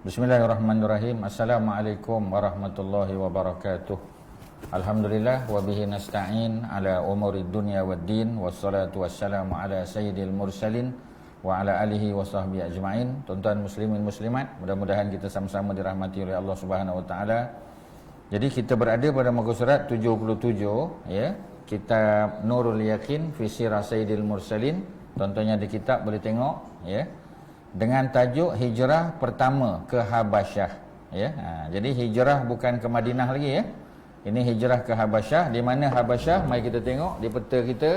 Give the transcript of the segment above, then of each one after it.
Bismillahirrahmanirrahim. Assalamualaikum warahmatullahi wabarakatuh. Alhamdulillah wa bihi nasta'in ala umurid dunya waddin, wassalatu wassalamu ala sayyidil mursalin wa ala alihi wa sahbihi ajma'in. Tuan-tuan muslimin muslimat, mudah-mudahan kita sama-sama dirahmati oleh Allah Subhanahu wa taala. Jadi kita berada pada muka surat 77, ya, kitab Nurul Yaqin fi Sirah Sayyidil Mursalin. Tuan-tuan yang ada kitab boleh tengok, ya, dengan tajuk hijrah pertama ke Habasyah, ya. Jadi hijrah bukan ke Madinah lagi, ya. Ini hijrah ke Habasyah. Di mana Habasyah? Mari kita tengok di peta kita.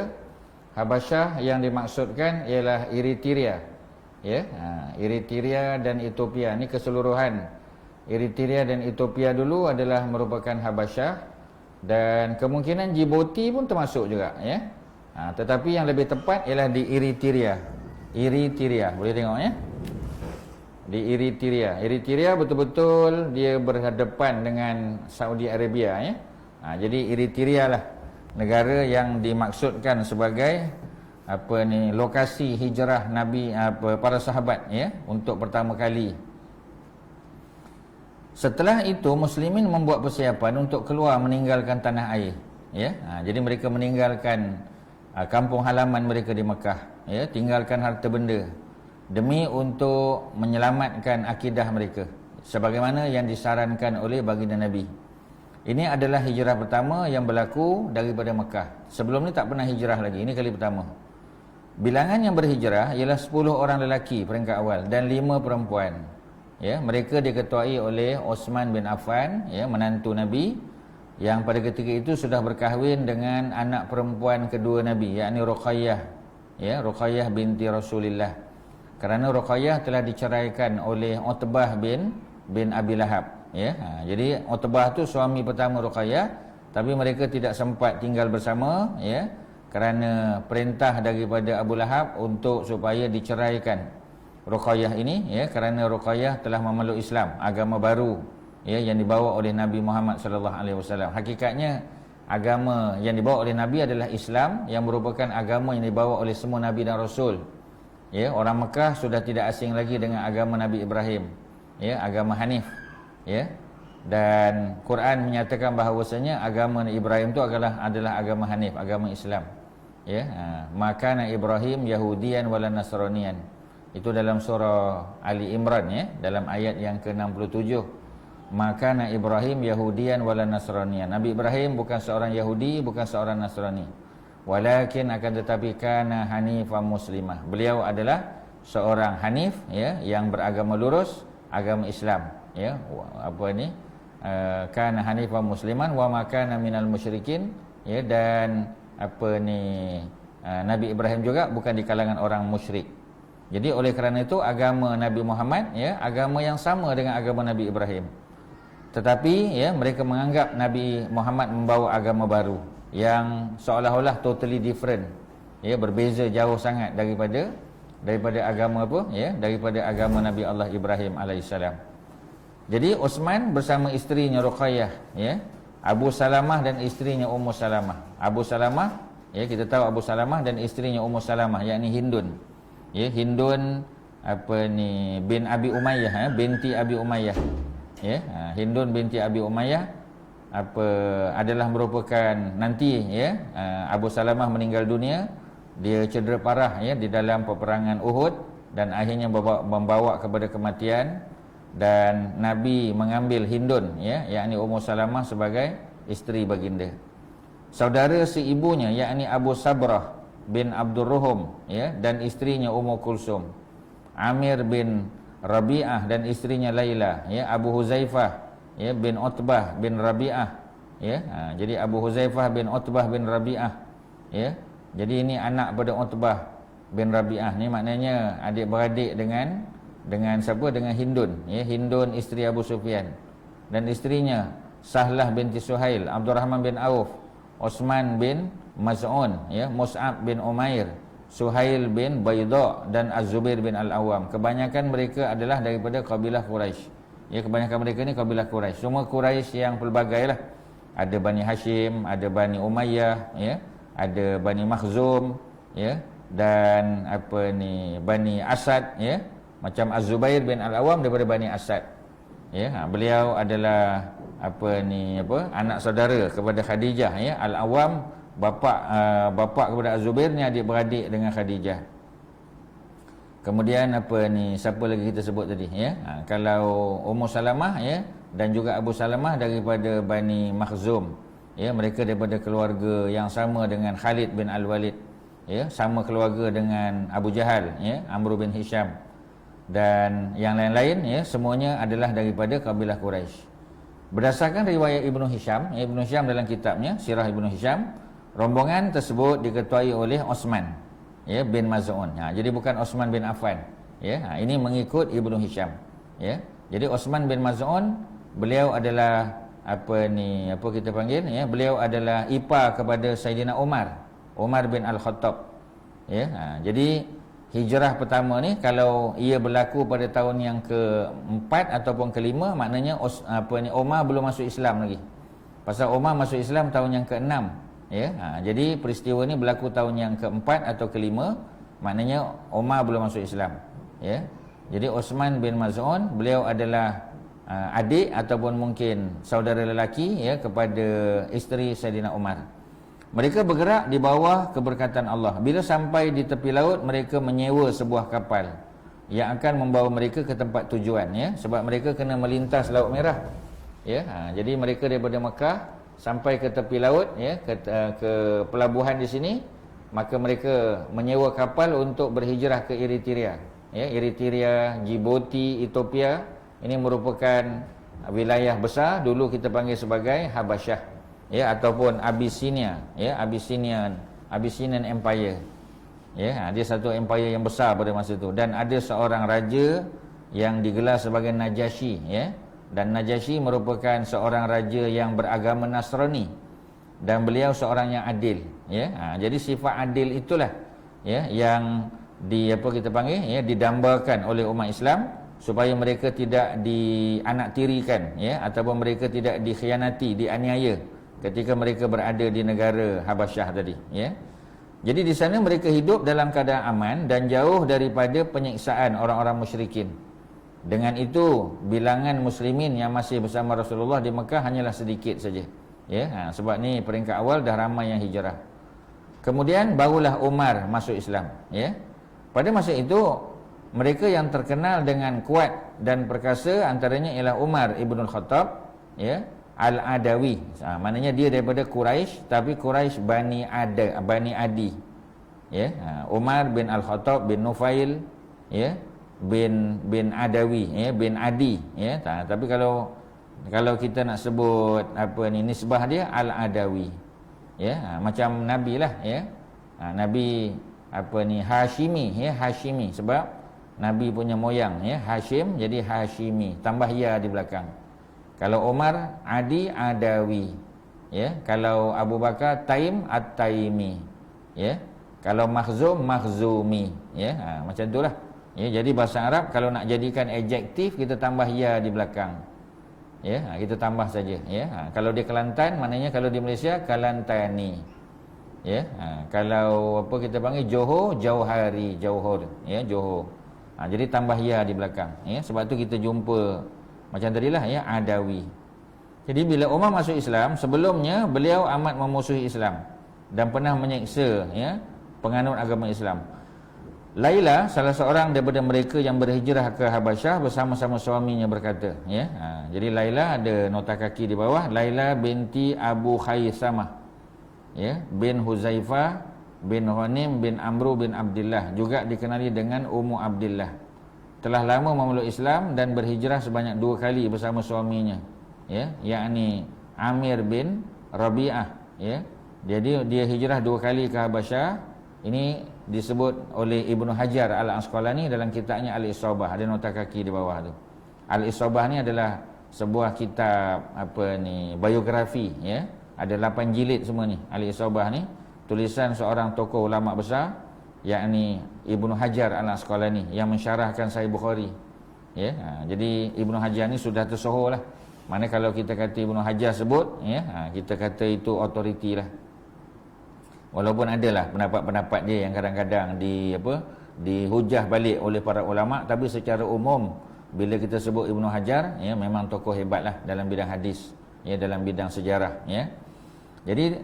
Habasyah yang dimaksudkan ialah Eritrea, ya. Eritrea dan Ethiopia ni keseluruhan. Eritrea dan Ethiopia dulu adalah merupakan Habasyah, dan kemungkinan Djibouti pun termasuk juga, ya. Tetapi yang lebih tepat ialah di Eritrea. Eritrea, boleh tengok, ya. Di Eritrea. Eritrea betul-betul dia berhadapan dengan Saudi Arabia, ya. Jadi Eritrea lah negara yang dimaksudkan sebagai lokasi hijrah Nabi para sahabat, ya, untuk pertama kali. Setelah itu muslimin membuat persiapan untuk keluar meninggalkan tanah air, ya. Jadi mereka meninggalkan kampung halaman mereka di Mekah, ya, tinggalkan harta benda demi untuk menyelamatkan akidah mereka sebagaimana yang disarankan oleh baginda Nabi. Ini adalah hijrah pertama yang berlaku daripada Mekah. Sebelum ni tak pernah hijrah lagi. Ini kali pertama. Bilangan yang berhijrah ialah 10 orang lelaki peringkat awal dan 5 perempuan. Ya, mereka diketuai oleh Osman bin Affan, ya, menantu Nabi, yang pada ketika itu sudah berkahwin dengan anak perempuan kedua Nabi, yakni Ruqayyah, ya, Ruqayyah binti Rasulillah. Kerana Ruqayyah telah diceraikan oleh Utbah bin Abi Lahab, ya. Jadi Utbah tu suami pertama Ruqayyah, tapi mereka tidak sempat tinggal bersama, ya, kerana perintah daripada Abu Lahab untuk supaya diceraikan Ruqayyah ini, ya, kerana Ruqayyah telah memeluk Islam, agama baru, ya, yang dibawa oleh Nabi Muhammad sallallahu alaihi wasallam. Hakikatnya agama yang dibawa oleh Nabi adalah Islam, yang merupakan agama yang dibawa oleh semua Nabi dan Rasul. Ya, orang Mekah sudah tidak asing lagi dengan agama Nabi Ibrahim, ya, agama Hanif, ya. Dan Quran menyatakan bahawasanya agama Nabi Ibrahim itu adalah agama Hanif, agama Islam, ya. Makana Ibrahim Yahudian wala Nasranian. Itu dalam surah Ali Imran, ya, dalam ayat yang ke-67. Makana Ibrahim Yahudian wala Nasranian. Nabi Ibrahim bukan seorang Yahudi, bukan seorang Nasrani. Walakin akan tetapi kana hanifah muslimah. Beliau adalah seorang hanif, ya, yang beragama lurus, agama Islam, ya. Kana hanifah musliman wa ma kana minal musyrikin, ya, dan Nabi Ibrahim juga bukan di kalangan orang musyrik. Jadi oleh kerana itu agama Nabi Muhammad, ya, agama yang sama dengan agama Nabi Ibrahim. Tetapi, ya, mereka menganggap Nabi Muhammad membawa agama baru yang seolah-olah totally different, ya, berbeza jauh sangat daripada agama ya, daripada agama Nabi Allah Ibrahim alaihissalam. Jadi Osman bersama isterinya Ruqayyah, ya, Abu Salamah dan isterinya Ummu Salamah. Abu Salamah, ya, kita tahu Abu Salamah dan isterinya Ummu Salamah, yakni Hindun, ya, Hindun bin Abi Umayyah, binti Abi Umayyah, ya. Hindun binti Abi Umayyah adalah merupakan nanti, ya, Abu Salamah meninggal dunia, dia cedera parah, ya, di dalam peperangan Uhud dan akhirnya membawa kepada kematian, dan Nabi mengambil Hindun, ya, yakni Ummu Salamah sebagai isteri baginda. Saudara si ibunya yakni Abu Sabrah bin Abdurruhum, ya, dan isterinya Ummu Kulsum. Amir bin Rabi'ah dan isterinya Laila, ya, Abu Huzaifah, ya, bin Utbah bin Rabi'ah, ya. Jadi Abu Huzaifah bin Utbah bin Rabi'ah, ya. Jadi ini anak pada Utbah bin Rabi'ah ni, maknanya adik-beradik dengan siapa? Dengan Hindun, ya, Hindun isteri Abu Sufyan, dan isterinya Sahlah binti Suhail, Abdurrahman bin Auf, Osman bin Maz'un, ya, Mus'ab bin Umair, Suhail bin Bayda dan Az-Zubair bin Al-Awwam. Kebanyakan mereka adalah daripada kabilah Quraisy. Ya, kebanyakan mereka ni kabilah Quraisy. Semua Quraisy yang pelbagai lah. Ada Bani Hashim, ada Bani Umayyah, ya, ada Bani Makhzum, ya, dan Bani Asad, ya. Macam Az-Zubair bin Al-Awwam daripada Bani Asad. Ya, beliau adalah anak saudara kepada Khadijah, ya. Al-Awwam bapa kepada Az-Zubair ni adik-beradik dengan Khadijah. Kemudian siapa lagi kita sebut tadi, ya. Kalau Ummu Salamah, ya, dan juga Abu Salamah daripada Bani Makhzum, ya, mereka daripada keluarga yang sama dengan Khalid bin Al-Walid, ya, sama keluarga dengan Abu Jahal, ya, Amr bin Hisham dan yang lain-lain, ya, semuanya adalah daripada kabilah Quraisy. Berdasarkan riwayat Ibnu Hisham, ya, Ibnu Hisham dalam kitabnya Sirah Ibnu Hisham, rombongan tersebut diketuai oleh Osman, ya, bin Maz'un. Jadi bukan Osman bin Affan, ya. Ini mengikut Ibnu Hisham, ya. Jadi Osman bin Maz'un, beliau adalah beliau adalah ipar kepada Saidina Umar bin Al-Khattab, ya. Jadi hijrah pertama ni kalau ia berlaku pada tahun yang ke-4 ataupun ke-5, maknanya Umar belum masuk Islam lagi. Pasal Umar masuk Islam tahun yang ke-6, ya. Jadi peristiwa ni berlaku tahun yang ke-4 atau ke-5, maknanya Umar belum masuk Islam, ya. Jadi Osman bin Maz'un, beliau adalah adik ataupun mungkin saudara lelaki, ya, kepada isteri Saidina Umar. Mereka bergerak di bawah keberkatan Allah. Bila sampai di tepi laut, mereka menyewa sebuah kapal yang akan membawa mereka ke tempat tujuan, ya, sebab mereka kena melintas Laut Merah, ya. Jadi mereka daripada Mekah sampai ke tepi laut, ya, ke pelabuhan di sini, maka mereka menyewa kapal untuk berhijrah ke Eritrea, ya. Eritrea, Djibouti, Ethiopia, ini merupakan wilayah besar, dulu kita panggil sebagai Habasyah, ya, ataupun Abyssinia, ya, Abyssinian Empire, ya. Dia satu empire yang besar pada masa itu, dan ada seorang raja yang digelar sebagai Najasyi, ya. Dan Najasyi merupakan seorang raja yang beragama Nasrani dan beliau seorang yang adil, ya. Jadi sifat adil itulah, ya, yang kita panggil, ya, didambakan oleh umat Islam supaya mereka tidak dianaktirikan, ya, ataupun mereka tidak dikhianati, dianiaya ketika mereka berada di negara Habasyah tadi, ya. Jadi di sana mereka hidup dalam keadaan aman dan jauh daripada penyiksaan orang-orang musyrikin. Dengan itu bilangan muslimin yang masih bersama Rasulullah di Mekah hanyalah sedikit saja, ya. Sebab ni peringkat awal dah ramai yang hijrah. Kemudian barulah Umar masuk Islam, ya. Pada masa itu mereka yang terkenal dengan kuat dan perkasa antaranya ialah Umar Ibn Khattab, ya, Al-Adawi. Maknanya dia daripada Quraisy, tapi Quraisy Bani Adi, ya. Umar bin Al-Khattab bin Nufail, ya, bin Adawi, ya, bin Adi, ya. Tapi kalau kita nak sebut nisbah dia Al-Adawi, ya. Macam Nabi lah, ya. Nabi Hashimi, ya, Hashimi sebab Nabi punya moyang, ya, Hashim, jadi Hashimi, tambah ya di belakang. Kalau Umar Adawi, ya. Kalau Abu Bakar Taim At-Taimi, ya. Kalau Makhzumi, ya. Macam itulah, ya. Jadi bahasa Arab kalau nak jadikan adjektif, kita tambah ya di belakang, ya. Kita tambah saja, ya. Kalau di Kelantan, maknanya kalau di Malaysia Kalantani, ya. Kalau kita panggil Johor, Johor, ya, Johor. Jadi tambah ya di belakang, ya. Sebab tu kita jumpa macam tadilah, ya, Adawi. Jadi bila Umar masuk Islam, sebelumnya beliau amat memusuhi Islam dan pernah menyeksa, ya, penganut agama Islam. Laila, salah seorang daripada mereka yang berhijrah ke Habasyah bersama-sama suaminya berkata, ya. Jadi Laila ada nota kaki di bawah, Laila binti Abu Khaisamah, ya, bin Huzaifah bin Ghanim bin Amru bin Abdullah, juga dikenali dengan Ummu Abdullah. Telah lama memeluk Islam dan berhijrah sebanyak 2 kali bersama suaminya, ya, yakni Amir bin Rabi'ah, ya. Jadi dia hijrah 2 kali ke Habasyah. Ini disebut oleh Ibnu Hajar Al-Asqalani dalam kitabnya Al-Isabah, ada nota kaki di bawah tu. Al-Isabah ni adalah sebuah kitab biografi, ya. Ada 8 jilid semua ni. Al-Isabah ni tulisan seorang tokoh ulama besar, yakni Ibnu Hajar Al-Asqalani yang mensyarahkan Sahih Bukhari, ya. Jadi Ibnu Hajar ni sudah tersohor lah. Mana kalau kita kata Ibnu Hajar sebut, ya, kita kata itu autoriti lah. Walaupun adalah pendapat-pendapat dia yang kadang-kadang dihujah balik oleh para ulama, tapi secara umum bila kita sebut Ibnu Hajar, ya, memang tokoh hebatlah dalam bidang hadis, ya, dalam bidang sejarah, ya. Jadi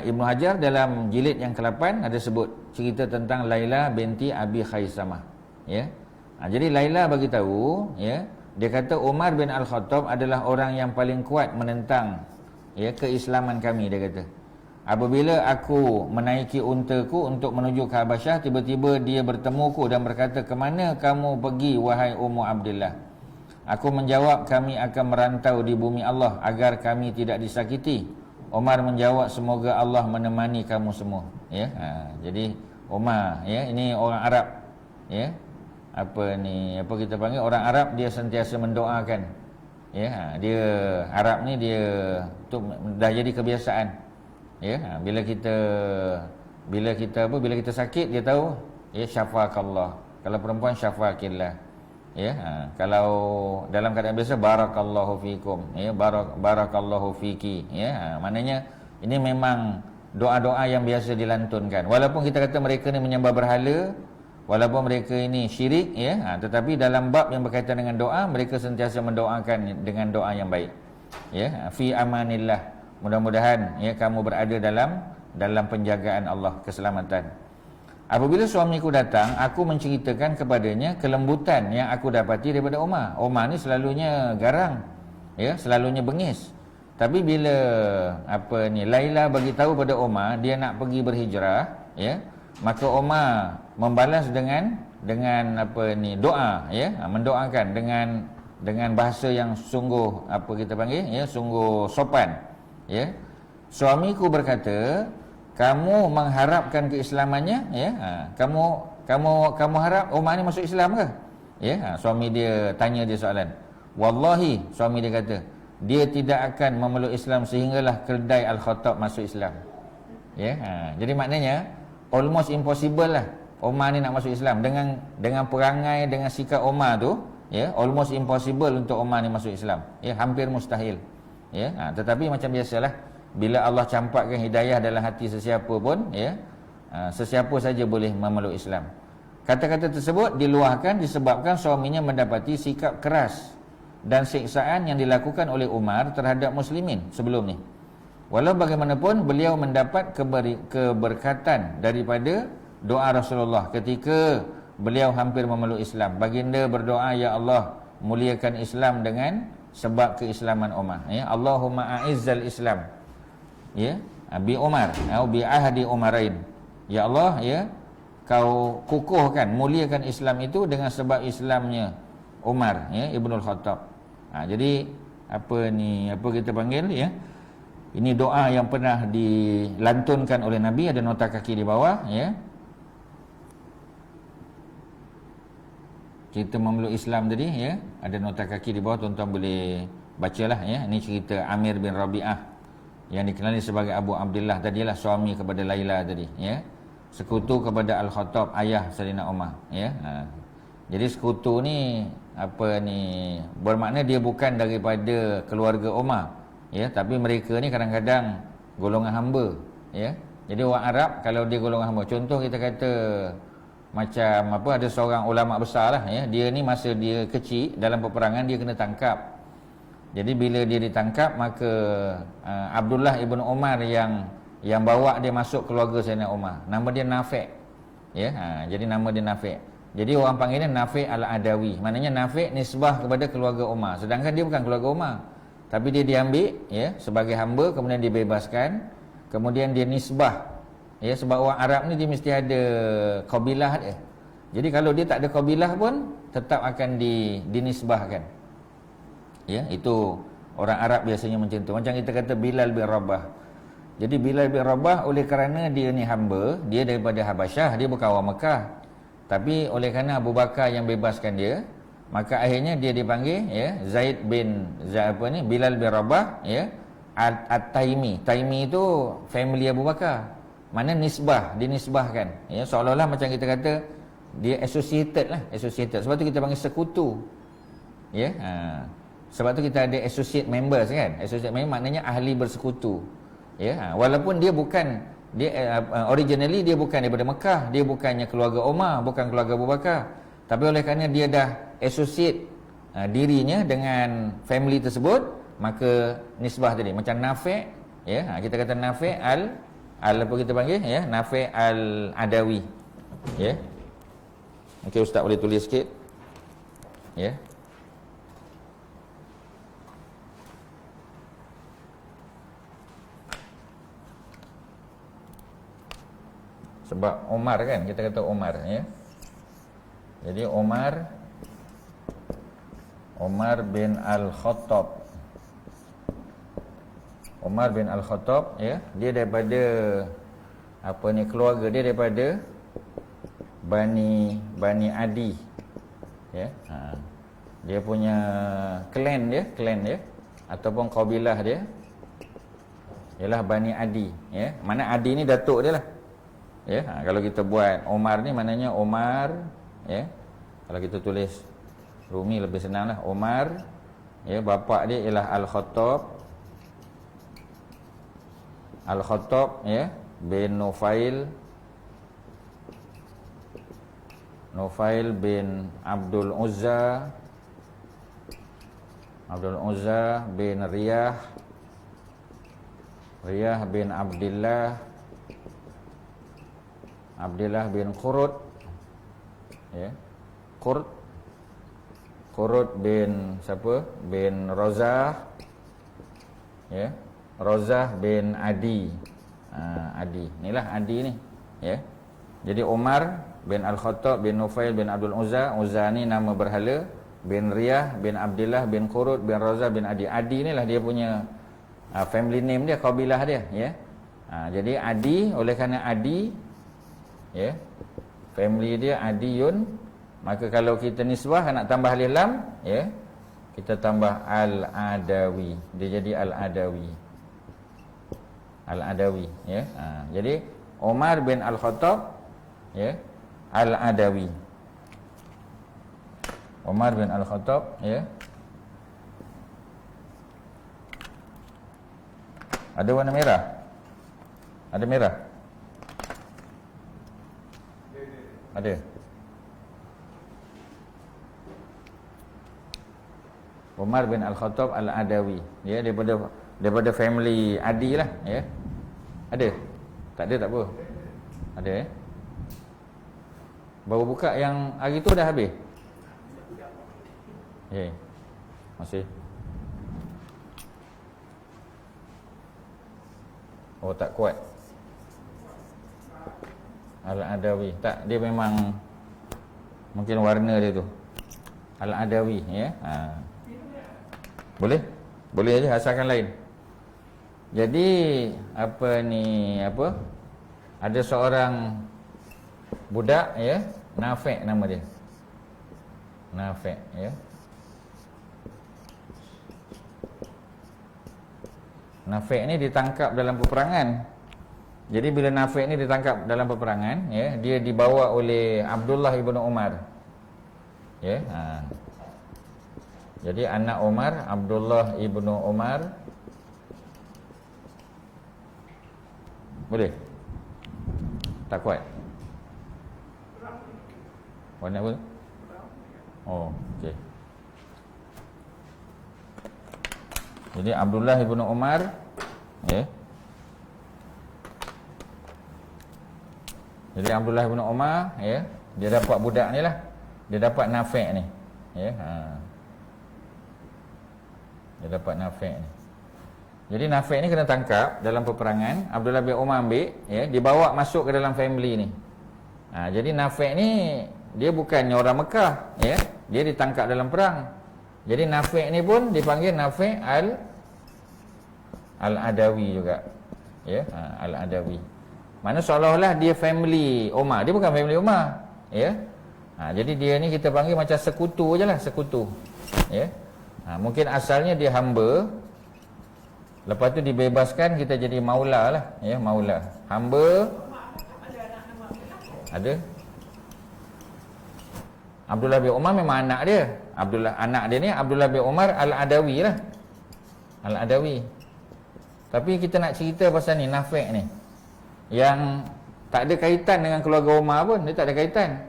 Ibnu Hajar dalam jilid yang ke-8 ada sebut cerita tentang Laila binti Abi Khaisamah, ya. Jadi Laila bagi tahu, ya, dia kata Umar bin Al-Khattab adalah orang yang paling kuat menentang, ya, keislaman kami, dia kata. Apabila aku menaiki untaku untuk menuju ke Habasyah, tiba-tiba dia bertemuku dan berkata, "Ke mana kamu pergi, wahai Ummu Abdillah?" Aku menjawab, "Kami akan merantau di bumi Allah agar kami tidak disakiti." Umar menjawab, "Semoga Allah menemani kamu semua." Ya, jadi Umar, ya, ini orang Arab, ya. Apa kita panggil orang Arab, dia sentiasa mendoakan. Ya, dia Arab ni dia tu dah jadi kebiasaan. Ya, bila kita sakit, dia tahu, ya, syafakallah. Kalau perempuan, syafakillah. Ya, kalau dalam keadaan biasa, barakallahu fikum, ya, barakallahu fiki, ya. Maknanya ini memang doa-doa yang biasa dilantunkan. Walaupun kita kata mereka ni menyembah berhala, walaupun mereka ini syirik, ya, tetapi dalam bab yang berkaitan dengan doa, mereka sentiasa mendoakan dengan doa yang baik. Ya, fi amanillah. Mudah-mudahan, ya, kamu berada dalam penjagaan Allah, keselamatan. Apabila suamiku datang, aku menceritakan kepadanya kelembutan yang aku dapati daripada Umar. Umar ni selalunya garang, ya, selalunya bengis. Tapi bila Laila bagi tahu pada Umar dia nak pergi berhijrah, ya, maka Umar membalas dengan doa, ya, mendoakan dengan bahasa yang sungguh sungguh sopan. Ya, suamiku berkata, "Kamu mengharapkan keislamannya, ya? Kamu harap Umar ni masuk Islam ke?" Ya, suami dia tanya dia soalan. "Wallahi," suami dia kata, "dia tidak akan memeluk Islam sehinggalah keldai Al-Khattab masuk Islam." Ya, jadi maknanya almost impossible lah Umar ni nak masuk Islam dengan perangai, dengan sikap Umar tu, ya, almost impossible untuk Umar ni masuk Islam. Ya, hampir mustahil. Ya, tetapi macam biasalah, bila Allah campakkan hidayah dalam hati sesiapa pun, ya, sesiapa saja boleh memeluk Islam. Kata-kata tersebut diluahkan disebabkan suaminya mendapati sikap keras dan siksaan yang dilakukan oleh Umar terhadap muslimin sebelum ni. Walau bagaimanapun, beliau mendapat keberkatan daripada doa Rasulullah ketika beliau hampir memeluk Islam. Baginda berdoa, "Ya Allah, muliakan Islam dengan sebab keislaman Umar." Ya, Allahumma a'izzal Islam, ya, bi Umar atau bi ahdi Umarain. Ya Allah, ya, kau kukuhkan, muliakan Islam itu dengan sebab Islamnya Umar, ya, Ibnul Khattab. Jadi apa kita panggil, ya, ini doa yang pernah dilantunkan oleh Nabi. Ada nota kaki di bawah, ya. Cerita memeluk Islam tadi, ya, ada nota kaki di bawah, tuan-tuan boleh bacalah, ya. Ini cerita Amir bin Rabi'ah yang dikenali sebagai Abu Abdillah tadi, lah suami kepada Laila tadi, ya. Sekutu kepada Al-Khattab, ayah Sayyidina Umar, ya. Jadi sekutu ni bermakna dia bukan daripada keluarga Umar, ya, tapi mereka ni kadang-kadang golongan hamba, ya. Jadi orang Arab kalau dia golongan hamba, contoh kita kata macam ada seorang ulama besar lah, ya, dia ni masa dia kecil dalam peperangan dia kena tangkap. Jadi bila dia ditangkap, maka Abdullah ibn Umar yang bawa dia masuk keluarga Sayyidina Umar, nama dia Nafi', ya. Jadi nama dia Nafi'. Jadi orang panggilnya Nafi' al-Adawi, maknanya Nafi' nisbah kepada keluarga Umar, sedangkan dia bukan keluarga Umar, tapi dia diambil, ya, sebagai hamba, kemudian dibebaskan, kemudian dia nisbah. Ya, sebab orang Arab ni dia mesti ada kabilah dia. Jadi kalau dia tak ada kabilah pun tetap akan dinisbahkan. Ya, itu orang Arab biasanya macam tu. Macam kita kata Bilal bin Rabah. Jadi Bilal bin Rabah oleh kerana dia ni hamba, dia daripada Habasyah, dia bukan orang Mekah. Tapi oleh kerana Abu Bakar yang bebaskan dia, maka akhirnya dia dipanggil, ya, Bilal bin Rabah, ya, At-Taimi. Taimi itu family Abu Bakar. Mana nisbah, dinisbahkan, ya, seolah-olah macam kita kata dia associated. Sebab tu kita panggil sekutu, ya. Sebab tu kita ada associate members, kan. Associate member maknanya ahli bersekutu, ya. Walaupun dia bukan, originally dia bukan daripada Mekah, dia bukannya keluarga Umar, bukan keluarga Abu Bakar, tapi oleh kerana dia dah associate, dirinya dengan family tersebut, maka nisbah tadi macam Nafi', ya, kita kata Nafi' apa kita panggil, ya, Nafi' al-Adawi, ya. Okey, ustaz boleh tulis sikit, ya. Sebab Omar kan, kita kata Omar, ya. Jadi Omar bin Al-Khattab. Omar bin Al-Khattab, ya, dia daripada keluarga dia daripada Bani Adi, ya. Dia punya klan dia ataupun kabilah dia ialah Bani Adi, ya. Mana Adi ni datuk dia lah. Ya, kalau kita buat Omar ni maknanya Omar, ya. Kalau kita tulis Rumi lebih senang lah. Omar, ya, bapa dia ialah Al-Khattab, ya, bin Nufail bin Abdul Uzza bin Riyah bin Abdullah bin Qurud, ya. Qurud bin siapa? Bin Rozah, ya. Rozah bin Adi. Adi. Inilah Adi ni, ya. Jadi Umar bin Al-Khattab bin Nufail bin Abdul Uzza. Uzza ni nama berhala. Bin Riyah bin Abdullah bin Qurud bin Rozah bin Adi. Adi ni lah dia punya family name dia, kabilah dia, ya. Jadi Adi, oleh kerana Adi, ya, family dia Adiyun, maka kalau kita nisbah nak tambah alif lam, ya, kita tambah Al-Adawi, dia jadi Al-Adawi, ya. Jadi Umar bin Al-Khattab, ya, Al-Adawi. Umar bin Al-Khattab, ya. Ada warna merah? Ada merah? Ada. Umar bin Al-Khattab Al-Adawi, ya, daripada family Adi lah, ya. Ada? Tak ada tak apa. Ada, ya. Baru buka yang hari tu dah habis. Ya. Masih. Oh, tak kuat. Al-Adawi. Tak, dia memang mungkin warna dia tu. Al-Adawi, ya. Boleh? Boleh aja, asalkan lain. Jadi ada seorang budak, ya, Nafi' nama dia. Nafi', ya. Nafi' ni ditangkap dalam peperangan. Jadi bila Nafi' ni ditangkap dalam peperangan, ya, dia dibawa oleh Abdullah ibnu Umar, ya. Jadi anak Umar, Abdullah ibnu Umar. Boleh? Tak kuat? Warna apa? Oh, okey. Jadi Abdullah ibnu Umar, ya. Jadi Abdullah ibnu Umar, ya, dia dapat budak ni lah. Dia dapat Nafi' ni, ya. Dia dapat Nafi' ni. Jadi Nafi' ni kena tangkap dalam peperangan. Abdullah bin Umar ambil, ya, dibawa masuk ke dalam family ni. Jadi Nafi' ni dia bukannya orang Mekah, ya. Dia ditangkap dalam perang. Jadi Nafi' ni pun dipanggil Nafi' Al-Adawi juga, ya. Al-Adawi. Mana seolah-olah dia family Umar. Dia bukan family Umar, ya. Jadi dia ni kita panggil macam sekutu je lah, sekutu, ya. Mungkin asalnya dia hamba, lepas tu dibebaskan, kita jadi maula lah, ya, maula. Hamba ada. Abdullah bin Umar memang anak dia. Anak dia ni Abdullah bin Umar Al-Adawi lah. Al-Adawi. Tapi kita nak cerita pasal ni, Nafi' ni, yang tak ada kaitan dengan keluarga Umar pun. Dia tak ada kaitan.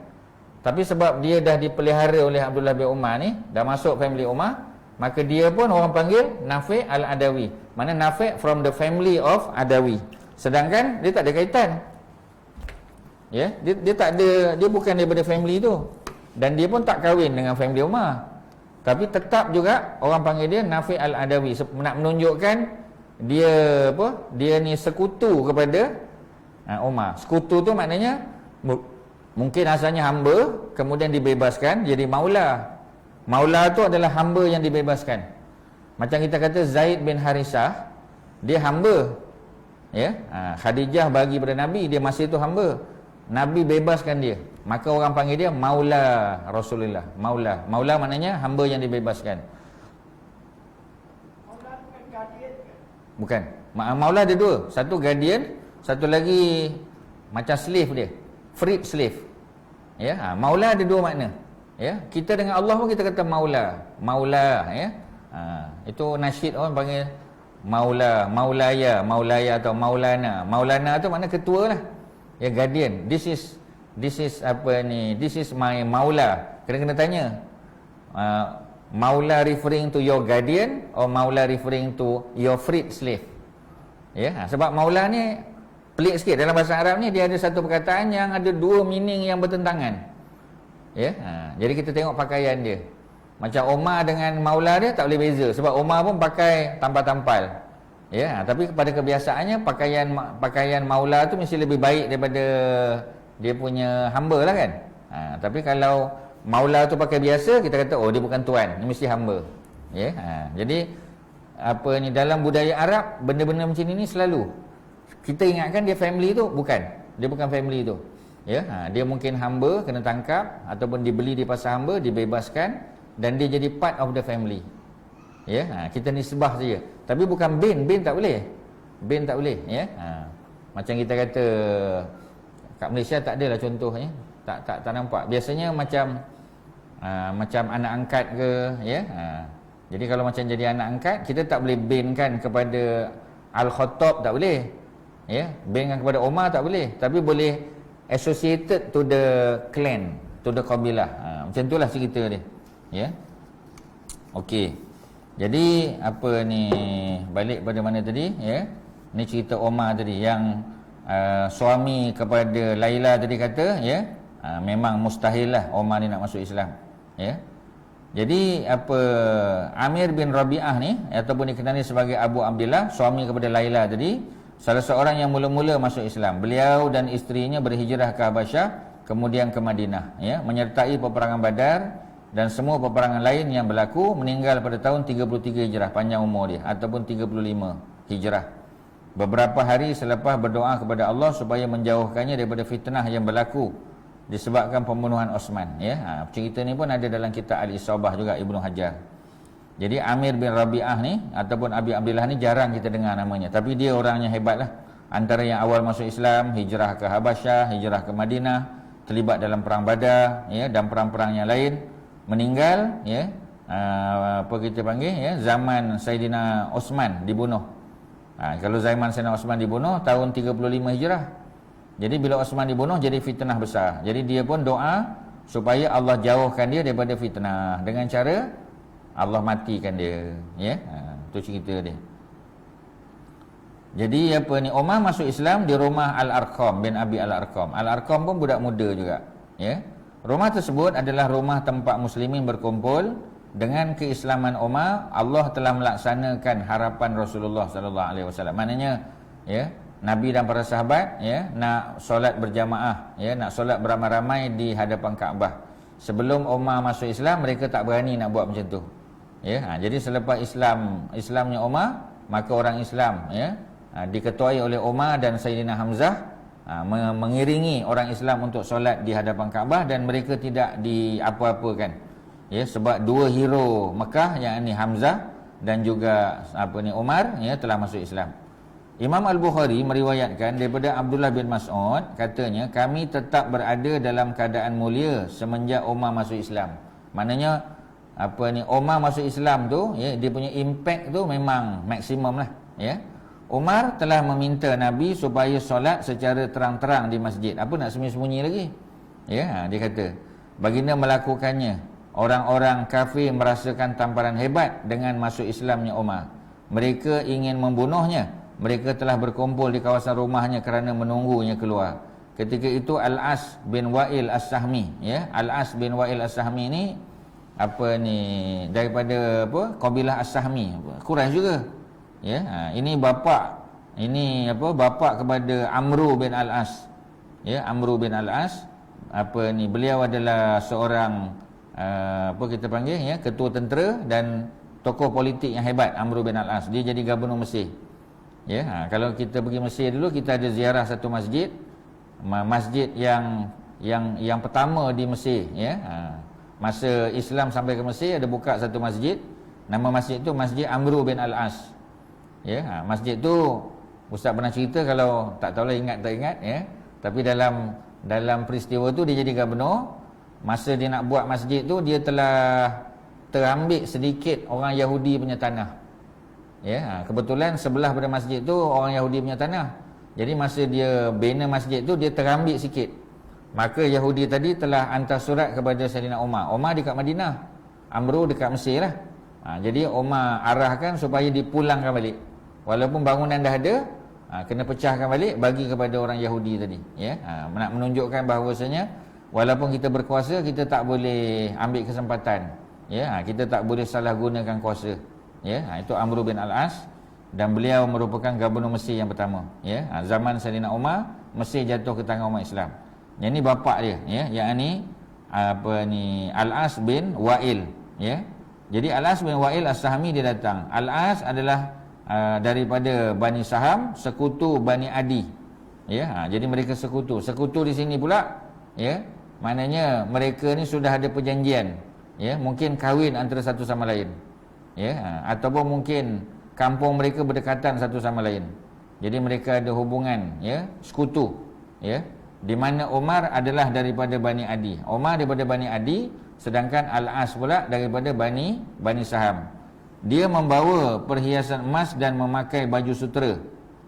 Tapi sebab dia dah dipelihara oleh Abdullah bin Umar ni, dah masuk family Umar, maka dia pun orang panggil Nafi' al-Adawi. Mana Nafi' from the family of Adawi. Sedangkan dia tak ada kaitan. Ya, dia tak ada, dia bukan daripada family tu. Dan dia pun tak kahwin dengan family Umar. Tapi tetap juga orang panggil dia Nafi' al-Adawi, nak menunjukkan dia apa? Dia ni sekutu kepada Umar. Sekutu tu maknanya mungkin asalnya hamba, kemudian dibebaskan jadi maula. Maula tu adalah hamba yang dibebaskan. Macam kita kata Zaid bin Harisah, dia hamba. Ya, Khadijah bagi pada Nabi, dia masih tu hamba. Nabi bebaskan dia, maka orang panggil dia maula Rasulullah. Maula maknanya hamba yang dibebaskan. Maula bukan guardian ke? Bukan. Maula ada dua, satu guardian, satu lagi macam slave dia, freed slave. Ya, maula ada dua makna. Ya, kita dengan Allah pun kita kata maula, ya. Itu nasyid orang panggil maulaya atau maulana. Maulana tu makna ketua lah. Ya, guardian. This is apa ni? This is my maula. Kena tanya. Maula referring to your guardian or maula referring to your freed slave? Ya, sebab maula ni pelik sikit dalam bahasa Arab ni, dia ada satu perkataan yang ada dua meaning yang bertentangan. Ya, jadi kita tengok pakaian dia. Macam Omar dengan maula dia tak boleh beza, sebab Omar pun pakai tampal-tampal. Ya, tapi pada kebiasaannya pakaian maula tu mesti lebih baik daripada dia punya hamba lah kan. Tapi kalau maula tu pakai biasa, kita kata oh dia bukan tuan, dia mesti hamba. Ya, jadi apa ni, dalam budaya Arab benda-benda macam ni selalu kita ingatkan dia family tu, bukan. Dia bukan family tu. Ya, dia mungkin hamba, kena tangkap ataupun dibeli di pasar hamba, dibebaskan dan dia jadi part of the family. Ya, kita nisbah saja. Tapi bukan bin tak boleh. Bin tak boleh, ya. Macam kita kata kat Malaysia tak adalah contohnya. Tak nampak. Biasanya macam anak angkat ke, ya. Jadi kalau macam jadi anak angkat, kita tak boleh binkan kepada Al-Khattab, tak boleh. Ya, binkan kepada Omar tak boleh. Tapi boleh associated to the clan, to the qabilah. Macam itulah cerita dia. Ya. Okey. Jadi apa ni, balik pada mana tadi, ya? Ni cerita Omar tadi yang suami kepada Laila tadi kata, ya, memang mustahil lah Omar ni nak masuk Islam, ya. Jadi apa, Amir bin Rabi'ah ni ataupun dikenali sebagai Abu Abdillah, suami kepada Laila tadi, salah seorang yang mula-mula masuk Islam. Beliau dan isterinya berhijrah ke Habasyah, kemudian ke Madinah, ya, menyertai peperangan Badar dan semua peperangan lain yang berlaku. Meninggal pada tahun 33 Hijrah, panjang umur dia, ataupun 35 Hijrah. Beberapa hari selepas berdoa kepada Allah supaya menjauhkannya daripada fitnah yang berlaku disebabkan pembunuhan Osman, ya. Cerita ni pun ada dalam kitab Al-Isabah juga, Ibnu Hajar. Jadi Amir bin Rabi'ah ni ataupun Abi Abdillah ni jarang kita dengar namanya, tapi dia orangnya hebat lah. Antara yang awal masuk Islam, hijrah ke Habasyah, hijrah ke Madinah, terlibat dalam perang Badar, ya, dan perang-perang yang lain. Meninggal, ya, apa kita panggil, ya, zaman Saidina Osman dibunuh. Kalau zaman Saidina Osman dibunuh tahun 35 Hijrah. Jadi bila Osman dibunuh jadi fitnah besar. Jadi dia pun doa supaya Allah jauhkan dia daripada fitnah dengan cara Allah matikan dia, ya. Itu cerita dia. Jadi apa ni, Omar masuk Islam di rumah Al-Arqam bin Abi Al-Arqam. Al-Arqam pun budak muda juga, ya. Rumah tersebut adalah rumah tempat muslimin berkumpul. Dengan keislaman Omar, Allah telah melaksanakan harapan Rasulullah sallallahu alaihi wasallam. Maknanya, ya, Nabi dan para sahabat, ya, nak solat berjamaah, ya, nak solat beramai-ramai di hadapan Kaabah. Sebelum Omar masuk Islam, mereka tak berani nak buat macam tu. Ya, jadi selepas Islamnya Omar, maka orang Islam, ya, diketuai oleh Omar dan Sayyidina Hamzah, mengiringi orang Islam untuk solat di hadapan Kaabah, dan mereka tidak diapa-apakan, ya, sebab dua hero Mekah yang ini Hamzah dan juga apa ni Omar, ya, telah masuk Islam. Imam Al-Bukhari meriwayatkan daripada Abdullah bin Mas'ud, katanya kami tetap berada dalam keadaan mulia semenjak Omar masuk Islam. Maknanya apa ni, Omar masuk Islam tu, ya, dia punya impact tu memang maksimum lah, ya. Umar telah meminta Nabi supaya solat secara terang-terang di masjid. Apa nak sembunyi-sembunyi lagi? Ya, dia kata. baginda melakukannya. Orang-orang kafir merasakan tamparan hebat dengan masuk Islamnya Umar. Mereka ingin membunuhnya. Mereka telah berkumpul di kawasan rumahnya kerana menunggunya keluar. Ketika itu Al-As bin Wa'il As-Sahmi, ya, Al-As bin Wa'il As-Sahmi ni apa ni, daripada apa, kabilah As-Sahmi, Quraisy juga. Ya, ini bapa kepada Amru bin Al-As. Ya, Amru bin Al-As, beliau adalah seorang ketua tentera dan tokoh politik yang hebat. Amru bin Al-As, dia jadi gubernur Mesir. Ya, kalau kita pergi Mesir dulu, kita ada ziarah satu masjid yang pertama di Mesir, ya. Masa Islam sampai ke Mesir, ada buka satu masjid, nama masjid tu Masjid Amru bin Al-As. Ya, masjid tu ustaz pernah cerita, kalau tak tahulah ingat tak ingat, ya. Tapi dalam peristiwa tu dia jadi gubernur. Masa dia nak buat masjid tu, dia telah terambil sedikit orang Yahudi punya tanah. Ya, kebetulan sebelah pada masjid tu orang Yahudi punya tanah. Jadi masa dia bina masjid tu, dia terambil sikit. Maka Yahudi tadi telah hantar surat kepada Sayyidina Umar. Umar dekat Madinah, Amru dekat Mesir lah. Jadi Umar arahkan supaya dipulangkan balik. Walaupun bangunan dah ada, kena pecahkan balik, bagi kepada orang Yahudi tadi. Ya, nak menunjukkan bahawasanya walaupun kita berkuasa, kita tak boleh ambil kesempatan. Ya, kita tak boleh salah gunakan kuasa. Ya, itu Amru bin Al-As, dan beliau merupakan gubernur Mesir yang pertama. Ya, zaman Sayyidina Umar, Mesir jatuh ke tangan umat Islam. Yang ni bapa dia, ya, yang ni Al-As bin Wa'il, ya. Jadi Al-As bin Wa'il As-Sahmi dia datang. Al-As adalah daripada Bani Saham, sekutu Bani Adi. Ya, jadi mereka sekutu. Sekutu di sini pula, ya, maknanya mereka ni sudah ada perjanjian, ya, mungkin kahwin antara satu sama lain. Ya, ataupun mungkin kampung mereka berdekatan satu sama lain. Jadi mereka ada hubungan, ya, sekutu, ya. Di mana Umar adalah daripada Bani Adi. Umar daripada Bani Adi, sedangkan Al-As pula daripada Bani Saham. Dia membawa perhiasan emas dan memakai baju sutera.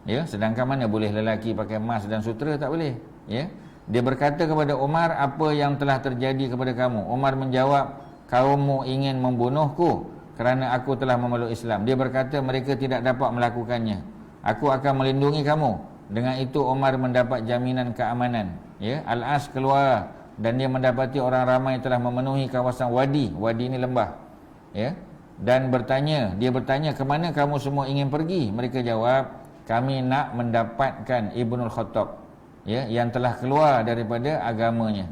Ya, sedangkan mana boleh lelaki pakai emas dan sutera, tak boleh, ya. Dia berkata kepada Umar, apa yang telah terjadi kepada kamu? Umar menjawab, kaummu ingin membunuhku kerana aku telah memeluk Islam. Dia berkata, mereka tidak dapat melakukannya. Aku akan melindungi kamu. Dengan itu Umar mendapat jaminan keamanan. Ya, Al-As keluar dan dia mendapati orang ramai telah memenuhi kawasan wadi. Wadi ini lembah. Ya. Dan dia bertanya, ke mana kamu semua ingin pergi? Mereka jawab, kami nak mendapatkan Ibnul Khattab, ya, yang telah keluar daripada agamanya.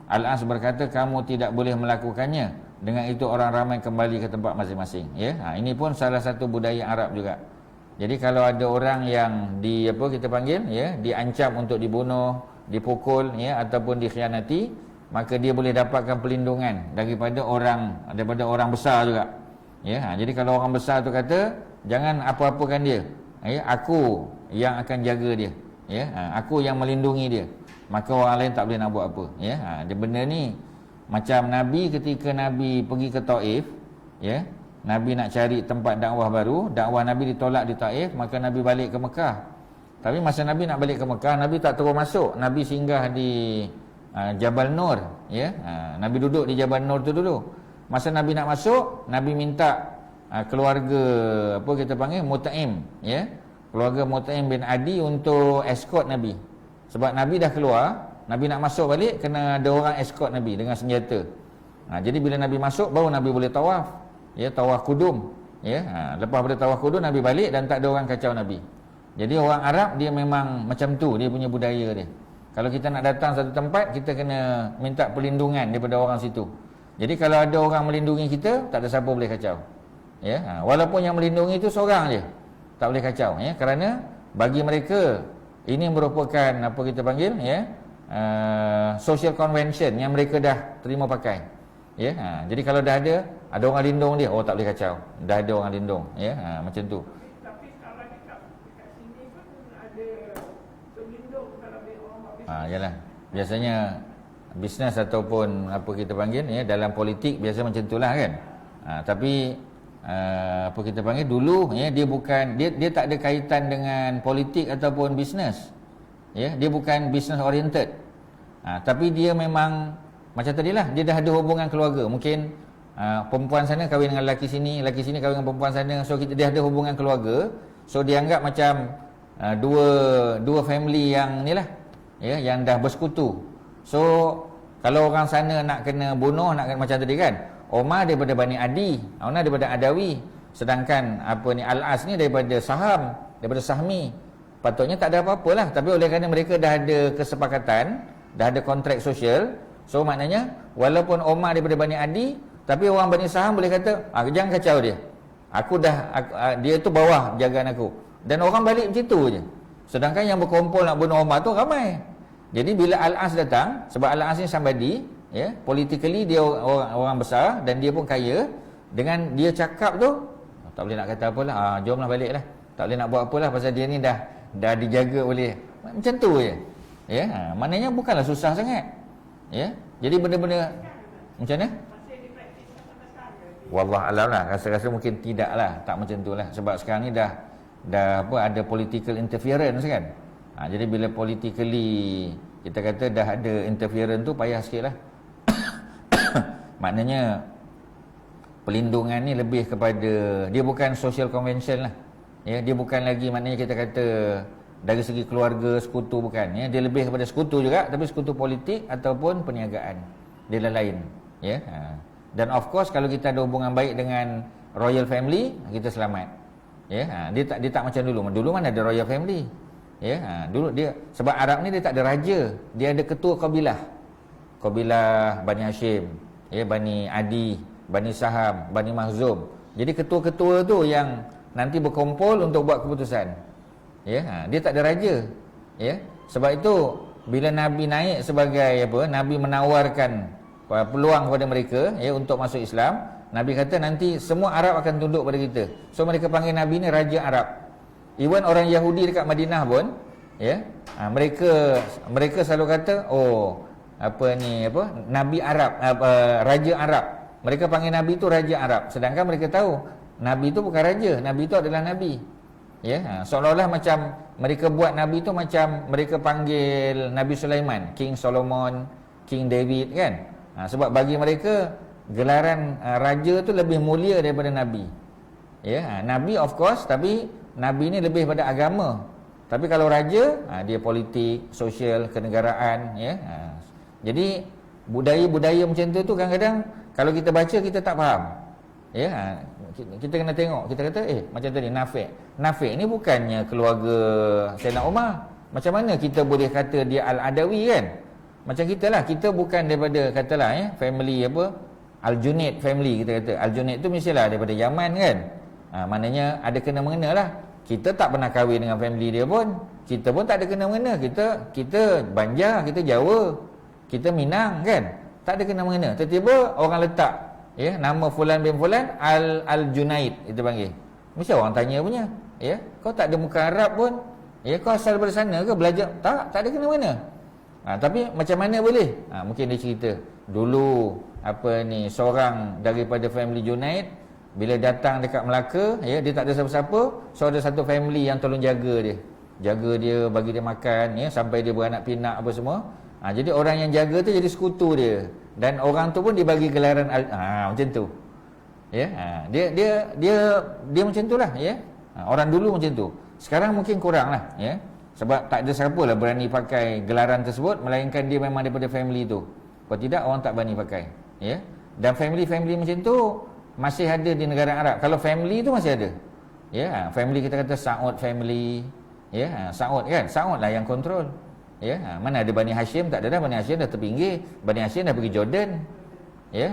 Al-As berkata, kamu tidak boleh melakukannya. Dengan itu orang ramai kembali ke tempat masing-masing. Ya, ini pun salah satu budaya Arab juga. Jadi kalau ada orang yang diancam untuk dibunuh, dipukul, ya, ataupun dikhianati, maka dia boleh dapatkan perlindungan daripada orang besar juga. Ya, jadi kalau orang besar tu kata, jangan apa-apakan dia. Ya, aku yang akan jaga dia. Ya, aku yang melindungi dia. Maka orang lain tak boleh nak buat apa. Ya, dia benda ni macam Nabi ketika Nabi pergi ke Taif, ya, Nabi nak cari tempat dakwah baru, dakwah Nabi ditolak di Taif, maka Nabi balik ke Mekah. Tapi masa Nabi nak balik ke Mekah, Nabi tak terus masuk. Nabi singgah di Jabal Nur, ya. Nabi duduk di Jabal Nur tu dulu. Masa Nabi nak masuk, Nabi minta keluarga Mut'im, ya. Keluarga Mut'im bin Adi untuk escort Nabi. Sebab Nabi dah keluar, Nabi nak masuk balik, kena ada orang escort Nabi dengan senjata. Jadi bila Nabi masuk, baru Nabi boleh tawaf. Ya, tawaf kudum. Ya, lepas pada tawaf kudum, Nabi balik dan tak ada orang kacau Nabi. Jadi orang Arab dia memang macam tu, dia punya budaya dia. Kalau kita nak datang satu tempat, kita kena minta perlindungan daripada orang situ. Jadi kalau ada orang melindungi kita, tak ada siapa boleh kacau. Ya, walaupun yang melindungi itu seorang je, tak boleh kacau. Ya, kerana bagi mereka ini merupakan social convention yang mereka dah terima pakai. Ya, jadi kalau dah ada orang lindung dia, tak boleh kacau. Dah ada orang lindung, ya, macam tu. Tapi kalau dekat sini pun ada pelindung kalau orang Yalah. Biasanya bisnes ataupun dalam politik biasa macam itulah kan. Tapi dulu, ya, dia tak ada kaitan dengan politik ataupun bisnes. Ya, dia bukan business oriented. Tapi dia memang Macam tadilah, dia dah ada hubungan keluarga. Mungkin perempuan sana kahwin dengan lelaki sini kahwin dengan perempuan sana. So dia ada hubungan keluarga. So dia anggap macam dua family yang ni lah, ya, yang dah bersekutu. So kalau orang sana nak kena bunuh, nak kena macam tadi kan, Omar daripada Bani Adi, Omar daripada Adawi, sedangkan Al-As ni daripada Saham, daripada Sahmi. Patutnya tak ada apa-apa lah. Tapi oleh kerana mereka dah ada kesepakatan, dah ada kontrak sosial, so maknanya walaupun Omar daripada Bani Adi, tapi orang Bani Saham boleh kata, jangan kacau dia, dia tu bawah jagaan aku. Dan orang balik macam tu je. Sedangkan yang berkumpul nak bunuh Omar tu ramai. Jadi bila Al-As datang, sebab Al-As ni somebody, ya, politically dia orang besar dan dia pun kaya, dengan dia cakap tu tak boleh nak kata apalah, jomlah balik lah, tak boleh nak buat apalah pasal dia ni dah dijaga oleh, macam tu je, ya. Maknanya bukanlah susah sangat, ya. Jadi benda-benda macam mana? Wallah alam lah, rasa-rasa mungkin tidak lah, tak macam tu lah. Sebab sekarang ni dah ada political interference kan. Jadi bila politically kita kata dah ada interference tu, payah sikit lah. Maknanya pelindungan ni lebih kepada, dia bukan social convention lah, ya. Dia bukan lagi maknanya kita kata dari segi keluarga, sekutu, bukan, ya. Dia lebih kepada sekutu juga, tapi sekutu politik ataupun perniagaan, dia lain, ya. Dan of course kalau kita ada hubungan baik dengan royal family, kita selamat, ya. Dia tak macam dulu mana ada royal family, ya. Dulu dia, sebab Arab ni dia tak ada raja, dia ada ketua kabilah Bani Hashim, ya, Bani Adi, Bani Saham, Bani Mahzum. Jadi ketua-ketua tu yang nanti berkumpul untuk buat keputusan, ya. Dia tak ada raja, ya. Sebab itu bila Nabi naik sebagai Nabi menawarkan peluang kepada mereka, ya, untuk masuk Islam, Nabi kata nanti semua Arab akan tunduk pada kita. So mereka panggil Nabi ni Raja Arab. Even orang Yahudi dekat Madinah pun, ya, mereka selalu kata, Nabi Arab, Raja Arab. Mereka panggil Nabi tu Raja Arab, sedangkan mereka tahu Nabi tu bukan raja, Nabi tu adalah Nabi, ya. Seolah-olah macam mereka buat Nabi tu macam mereka panggil Nabi Sulaiman, King Solomon, King David kan. Sebab bagi mereka gelaran raja tu lebih mulia daripada Nabi, ya. Nabi of course, tapi Nabi ni lebih pada agama. Tapi kalau raja, dia politik, sosial, kenegaraan, ya. Jadi budaya-budaya macam tu kadang-kadang kalau kita baca kita tak faham, ya. Kita kena tengok, kita kata macam tadi Nafi' ni bukannya keluarga Sayyidina Umar. Macam mana kita boleh kata dia Al-Adawi kan? Macam kita lah, kita bukan daripada katalah, ya, family Al-Junaid family, kita kata Al-Junaid tu mestilah daripada Yaman kan. Maknanya ada kena-mengena lah. Kita tak pernah kahwin dengan family dia pun, kita pun tak ada kena-mengena. Kita Banjar, kita Jawa, kita Minang kan, tak ada kena-mengena. Tiba-tiba orang letak, ya, nama Fulan bin Fulan Al-Junaid, kita panggil. Mesti orang tanya punya, ya, kau tak ada muka Arab pun, ya, kau asal dari sana ke belajar? Tak ada kena-mengena. Tapi macam mana boleh? Mungkin dia cerita dulu seorang daripada family Junaid bila datang dekat Melaka, ya, dia tak ada siapa-siapa, so ada satu family yang tolong jaga dia, bagi dia makan, ya, sampai dia beranak pinak apa semua. Jadi orang yang jaga tu jadi sekutu dia, dan orang tu pun dibagi gelaran macam tu, ya. Dia macam tu lah, ya. Orang dulu macam tu. Sekarang mungkin kurang lah, ya. Sebab tak ada siapa lah berani pakai gelaran tersebut, melainkan dia memang daripada family tu. Kalau tidak, orang tak berani pakai, ya. Dan family-family macam tu masih ada di negara Arab. Kalau family tu masih ada, ya. Family kita kata Saud family, ya. Saud kan, Saud lah yang kontrol, ya. Mana ada Bani Hashim? Tak ada dah. Bani Hashim dah terpinggir. Bani Hashim dah pergi Jordan, ya.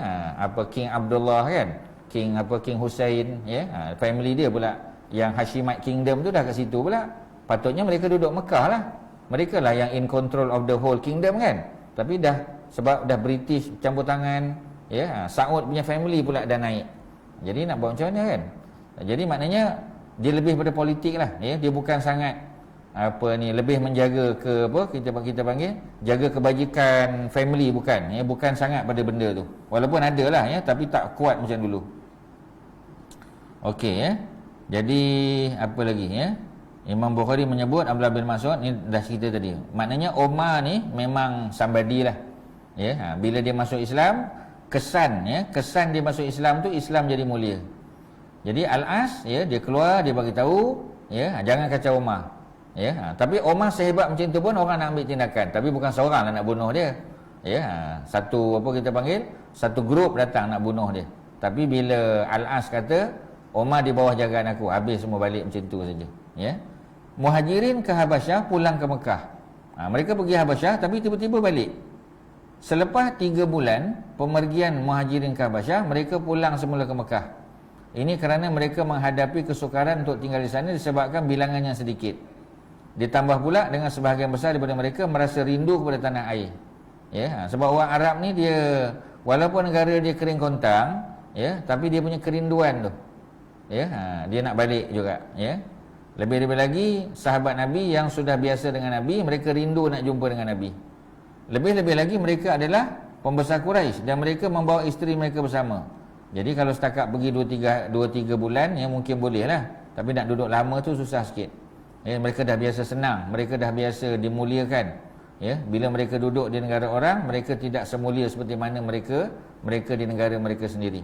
King Abdullah kan, King Hussein, ya. Family dia pula yang Hashimite Kingdom tu dah kat situ pula. Patutnya mereka duduk Mekah lah. Mereka lah yang in control of the whole kingdom kan. Tapi sebab dah British campur tangan, ya, Saud punya family pula dah naik. Jadi nak buat macam mana kan? Jadi maknanya dia lebih pada politik lah, ya. Dia bukan sangat lebih menjaga kita panggil jaga kebajikan family, bukan, ya. Bukan sangat pada benda tu. Walaupun ada lah, ya, tapi tak kuat macam dulu. Okey, ya. Jadi apa lagi, ya? Imam Bukhari menyebut Abdullah bin Mas'ud ni dah cerita tadi. Maknanya Omar ni memang somebody lah, Ya, bila dia masuk Islam, kesan kesan dia masuk Islam tu Islam jadi mulia. Jadi Al-As dia keluar, dia bagi tahu jangan kacau Omar. Tapi Omar sehebat macam tu pun orang nak ambil tindakan, tapi bukan seorang lah nak bunuh dia. Satu satu grup datang nak bunuh dia. Tapi bila Al-As kata Omar di bawah jagaan aku, habis semua balik macam tu saja. Muhajirin ke Habasyah pulang ke Mekah. Mereka pergi Habasyah tapi tiba-tiba balik. Selepas 3 bulan pemergian Muhajirin ke Habasyah, mereka pulang semula ke Mekah. Ini kerana mereka menghadapi kesukaran untuk tinggal di sana disebabkan bilangan yang sedikit. Ditambah pula dengan sebahagian besar daripada mereka merasa rindu kepada tanah air. Sebab orang Arab ni dia walaupun negara dia kering kontang, tapi dia punya kerinduan tu. Dia nak balik juga, Lebih-lebih lagi sahabat Nabi yang sudah biasa dengan Nabi, mereka rindu nak jumpa dengan Nabi. Lebih-lebih lagi mereka adalah pembesar Quraisy dan mereka membawa isteri mereka bersama. Jadi kalau setakat pergi 2-3 bulan mungkin boleh lah. Tapi nak duduk lama tu susah sikit. Mereka dah biasa senang, mereka dah biasa dimuliakan. Bila mereka duduk di negara orang, mereka tidak semulia seperti mana mereka di negara mereka sendiri.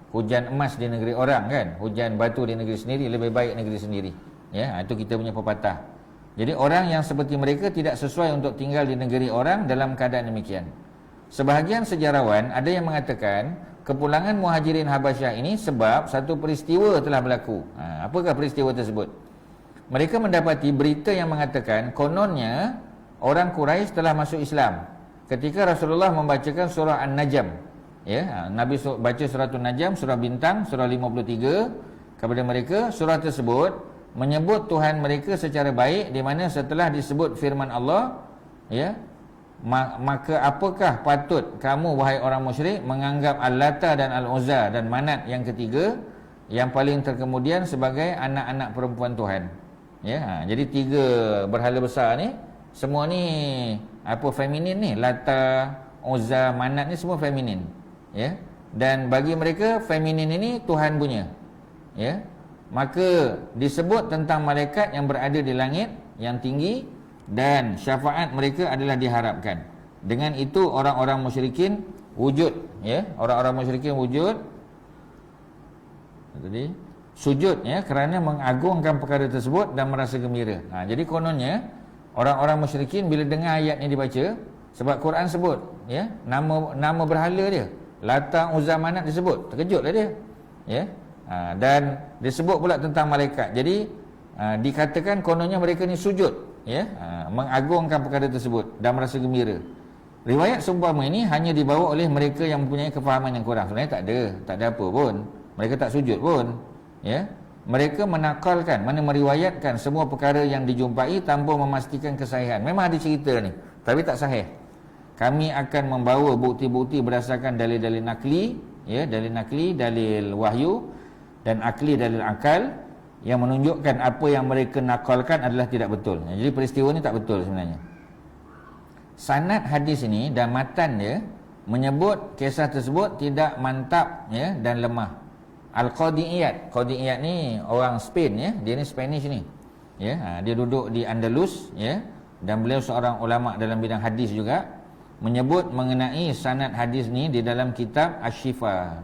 Hujan emas di negeri orang kan, hujan batu di negeri sendiri lebih baik negeri sendiri. Itu kita punya pepatah. Jadi orang yang seperti mereka tidak sesuai untuk tinggal di negeri orang dalam keadaan demikian. Sebahagian sejarawan ada yang mengatakan kepulangan Muhajirin Habasyah ini sebab satu peristiwa telah berlaku. Apakah peristiwa tersebut? Mereka mendapati berita yang mengatakan kononnya orang Quraisy telah masuk Islam ketika Rasulullah membacakan surah An-Najm. Nabi baca surah An-Najm, surah bintang, surah 53 kepada mereka. Surah tersebut menyebut Tuhan mereka secara baik, di mana setelah disebut firman Allah, maka apakah patut kamu wahai orang musyrik menganggap Al-Lata dan Al-Uzza dan Manat yang ketiga yang paling terkemudian sebagai anak-anak perempuan Tuhan. Jadi 3 berhala besar ni semua ni feminin ni, Lata, Uzza, Manat ni semua feminin. Dan bagi mereka feminin ini Tuhan punya. Maka disebut tentang malaikat yang berada di langit yang tinggi dan syafaat mereka adalah diharapkan. Dengan itu orang-orang musyrikin wujud, orang-orang musyrikin wujud tadi sujud kerana mengagungkan perkara tersebut dan merasa gembira. Jadi kononnya orang-orang musyrikin bila dengar ayat ni dibaca, sebab Quran sebut nama berhala dia, Lata, Uzza, Manat disebut, terkejutlah dia. Dan disebut pula tentang malaikat. Jadi dikatakan kononnya mereka ni sujud, mengagungkan perkara tersebut dan merasa gembira. Riwayat seumpama ini hanya dibawa oleh mereka yang mempunyai kefahaman yang kurang. Sebenarnya tak ada apa pun. Mereka tak sujud pun. Mereka menakalkan, meriwayatkan semua perkara yang dijumpai tanpa memastikan kesahihan. Memang ada cerita ni, tapi tak sahih. Kami akan membawa bukti-bukti berdasarkan dalil-dalil nakli, dalil nakli, dalil wahyu dan akli, dalil akal yang menunjukkan apa yang mereka nakalkan adalah tidak betul. Jadi peristiwa ni tak betul sebenarnya. Sanad hadis ini dan matan dia menyebut kisah tersebut tidak mantap dan lemah. Al-Qadi'iyat, Qadi'iyat ni orang Spain, dia ni Spanish ni. Dia duduk di Andalus, dan beliau seorang ulama dalam bidang hadis juga, menyebut mengenai sanad hadis ni di dalam kitab Asy-Syifa.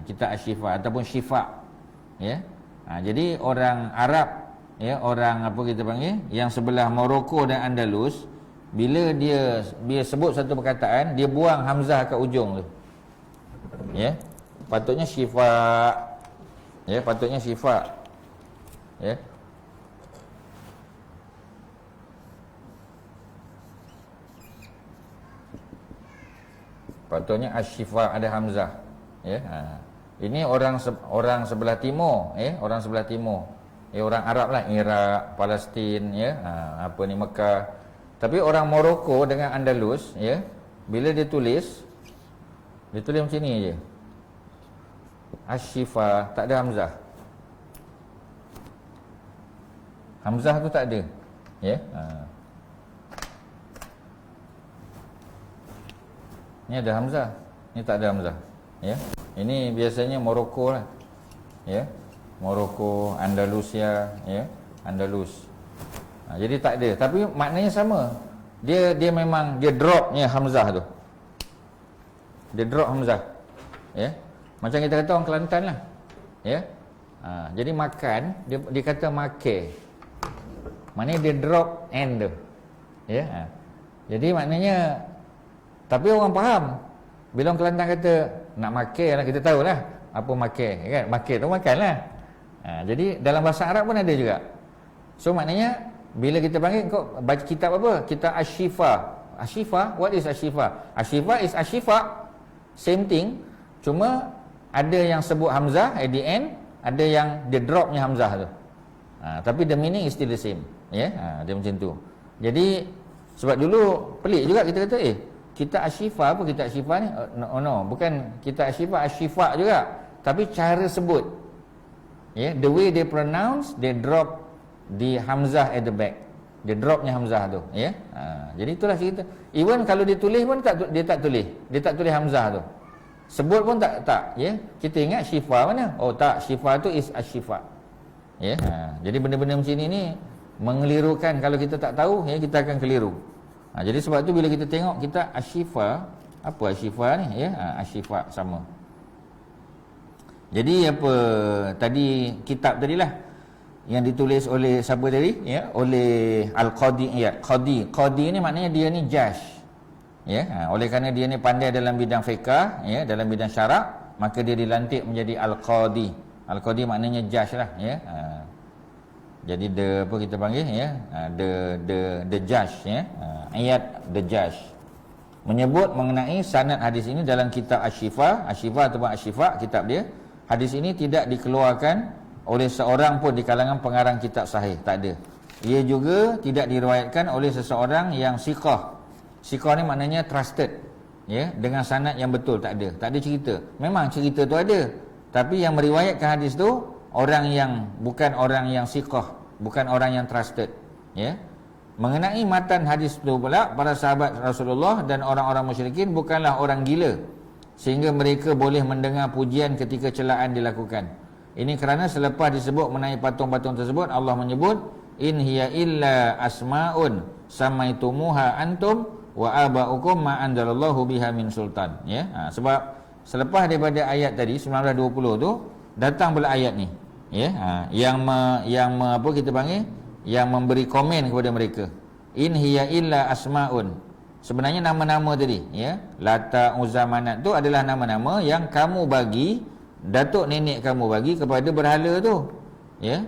Kitab Asy-Syifa ataupun Syifa. Jadi orang Arab, orang apa kita panggil, yang sebelah Morocco dan Andalus, bila dia sebut satu perkataan, dia buang hamzah kat ujung tu. Patutnya Syifa. Patutnya Syifa. Patutnya Asy-Syifa ada hamzah. Ini orang sebelah timur, orang sebelah timur. Orang Arab lah, Iraq, Palestin, apa ni, Mekah. Tapi orang Morocco dengan Andalus, bila dia tulis macam ni je. Asy-Syifa, tak ada hamzah. Hamzah tu tak ada. Ni ada hamzah, ni tak ada hamzah. Ini biasanya Morocco lah. Morocco, Andalusia, Andalus. Jadi tak ada, tapi maknanya sama. dia memang dia dropnya hamzah tu. Dia drop hamzah. Ya. Macam kita kata orang Kelantan lah. Ya. Jadi makan dia kata make. Maknanya dia drop end tu. Ya. Jadi maknanya tapi orang faham. Bila orang Kelantan kata nak make lah, kita tahulah apa make kan. Make tu makanlah. Jadi dalam bahasa Arab pun ada juga. So maknanya bila kita panggil kau baca kitab apa? Kitab Asy-Syifa. Asy-Syifa, what is Asy-Syifa? Asy-Syifa is Asy-Syifa. Same thing. Cuma ada yang sebut hamzah at the end, ada yang dia dropnya hamzah tu. Tapi the meaning is still the same. Ya, dia macam tu. Jadi sebab dulu pelik juga kita kata kitab Asy-Syifa apa kitab Asy-Syifa ni? No, bukan kitab Asy-Syifa, Asy-Syifa juga. Tapi cara sebut. Ya, the way they pronounce, they drop di hamzah at the back. Dia dropnya hamzah tu, ya. Jadi itulah cerita. Even kalau dia tulis pun dia tak tulis. Dia tak tulis hamzah tu. Sebut pun tak, ya. Kita ingat syifa mana? Oh tak, syifa tu is asy-syifa. Ya. Jadi benda-benda macam ni mengelirukan. Kalau kita tak tahu, ya, kita akan keliru. Jadi sebab tu bila kita tengok kita asy-syifa, apa asy-syifa ni, ya? Asy-syifa sama. Jadi apa tadi kitab tadilah yang ditulis oleh siapa tadi, ya, oleh Al-Qadi. Ya, Qadi ni maknanya dia ni judge, ya. Oleh kerana dia ni pandai dalam bidang fiqh, ya, dalam bidang syarak, maka dia dilantik menjadi Al-Qadi. Al-Qadi maknanya judge lah, ya. Jadi apa kita panggil, ya, the judge, ya. Ayat the judge menyebut mengenai sanad hadis ini dalam kitab Asy-Syifa ataupun Asy-Syifa, kitab dia. Hadis ini tidak dikeluarkan oleh seorang pun di kalangan pengarang kitab sahih, tak ada. Ia juga tidak diriwayatkan oleh seseorang yang siqah. Siqah ni maknanya trusted, ya, dengan sanad yang betul, tak ada cerita. Memang cerita tu ada, tapi yang meriwayatkan hadis tu orang yang bukan orang yang siqah, bukan orang yang trusted, ya. Mengenai matan hadis tu pula, para sahabat Rasulullah dan orang-orang musyrikin bukanlah orang gila sehingga mereka boleh mendengar pujian ketika celaan dilakukan. Ini kerana selepas disebut mengenai patung-patung tersebut, Allah menyebut in hiya illa asmaun samaitumuha antum wa aba'ukum ma anzalallahu biha min sultan, ya. Sebab selepas daripada ayat tadi 1920 tu datang pula ayat ni, ya. Yang apa kita panggil, yang memberi komen kepada mereka. In hiya illa asmaun. Sebenarnya nama-nama tadi, ya, Lata, Uzza, Manat tu adalah nama-nama yang kamu bagi, datuk nenek kamu bagi kepada berhala tu, ya.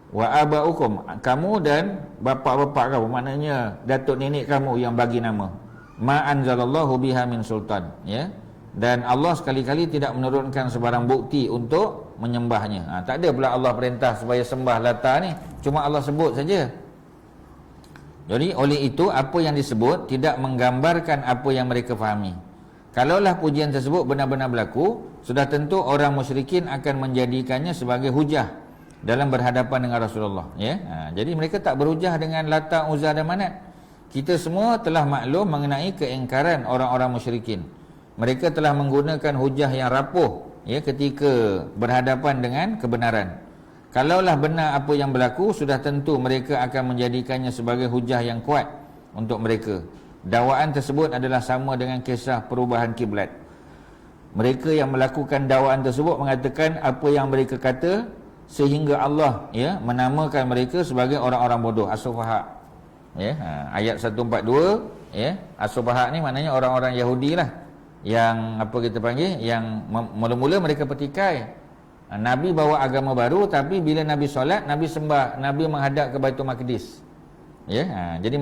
Wa abaukum, kamu dan bapa-bapa kamu, maknanya datuk nenek kamu yang bagi nama. Ma anzalallahu biha min sultan, ya. Dan Allah sekali-kali tidak menurunkan sebarang bukti untuk menyembahnya. Tak ada pula Allah perintah supaya sembah Lata ni, cuma Allah sebut saja. Jadi oleh itu apa yang disebut tidak menggambarkan apa yang mereka fahami. Kalaulah pujian tersebut benar-benar berlaku, sudah tentu orang musyrikin akan menjadikannya sebagai hujah dalam berhadapan dengan Rasulullah, ya. Jadi mereka tak berhujah dengan Lata, Uzza dan Manat. Kita semua telah maklum mengenai keingkaran orang-orang musyrikin. Mereka telah menggunakan hujah yang rapuh, ya, ketika berhadapan dengan kebenaran. Kalaulah benar apa yang berlaku, sudah tentu mereka akan menjadikannya sebagai hujah yang kuat untuk mereka. Dakwaan tersebut adalah sama dengan kisah perubahan kiblat. Mereka yang melakukan dakwaan tersebut mengatakan apa yang mereka kata, sehingga Allah, ya, menamakan mereka sebagai orang-orang bodoh, as-sufaha, ya. Ayat 142, ya, as-sufaha ni maknanya orang-orang Yahudi lah, yang apa kita panggil, yang mula-mula mereka petikai Nabi bawa agama baru, tapi bila Nabi solat, Nabi sembah, Nabi menghadap ke Baitul Maqdis, ya. Jadi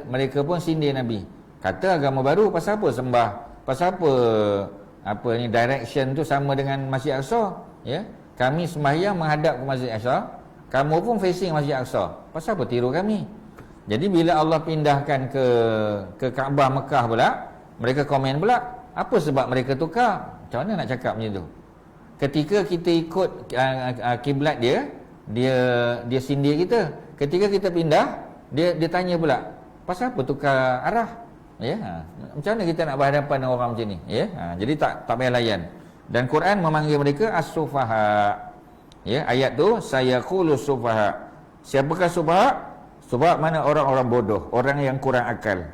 mereka pun sindir Nabi, kata agama baru, pasal apa sembah, pasal apa ni, direction tu sama dengan Masjid Aqsa, ya. Kami sembahyang menghadap ke Masjid Aqsa, kamu pun facing Masjid Aqsa, pasal apa tiru kami? Jadi bila Allah pindahkan ke Kaabah Mekah pula, mereka komen pula, apa sebab mereka tukar? Macam mana nak cakap macam tu? Ketika kita ikut kiblat dia sindir kita. Ketika kita pindah, dia tanya pula, pasal apa tukar arah? Ya, macam mana kita nak berhadapan dengan orang macam ni? Ya, jadi tak payah layan. Dan Quran memanggil mereka as-sufaha. Ya, ayat tu sayaqulu sufaha. Siapakah sufaha? Sebab mana orang-orang bodoh, orang yang kurang akal.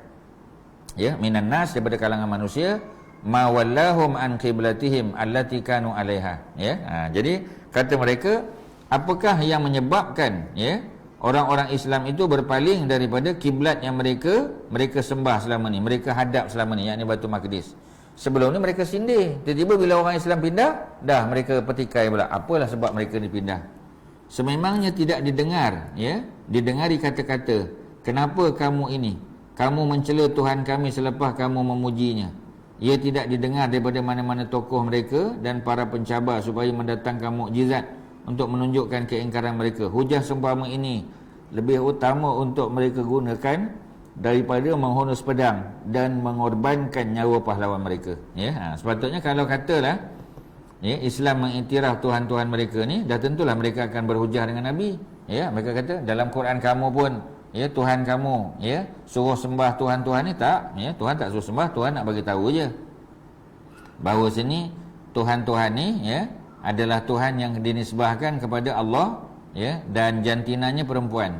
Ya, minan nas, daripada kalangan manusia, ma wallahum an qiblatihim allati kanu 'alaiha. Ya. Jadi kata mereka, apakah yang menyebabkan ya orang-orang Islam itu berpaling daripada kiblat yang mereka sembah selama ni, mereka hadap selama ni, yakni Baitul Maqdis. Sebelum ni mereka sindir. Tiba-tiba bila orang Islam pindah, dah mereka petikai pula. Apalah sebab mereka dipindah? Sememangnya tidak didengar, ya, didengari kata-kata, kenapa kamu ini? Kamu mencela Tuhan kami selepas kamu memujinya. Ia tidak didengar daripada mana-mana tokoh mereka dan para pencabar supaya mendatangkan mukjizat untuk menunjukkan keingkaran mereka. Hujah seumpama ini lebih utama untuk mereka gunakan daripada menghunus pedang dan mengorbankan nyawa pahlawan mereka. Ya, sepatutnya kalau katalah ya, Islam mengiktiraf Tuhan-Tuhan mereka ni, dah tentulah mereka akan berhujah dengan Nabi. Ya, mereka kata dalam Quran kamu pun ya Tuhan kamu ya suruh sembah Tuhan-Tuhan ni, tak, ya, Tuhan tak suruh sembah, Tuhan nak bagi tahu je bahawa sini Tuhan-Tuhan ni ya adalah Tuhan yang dinisbahkan kepada Allah ya, dan jantinanya perempuan.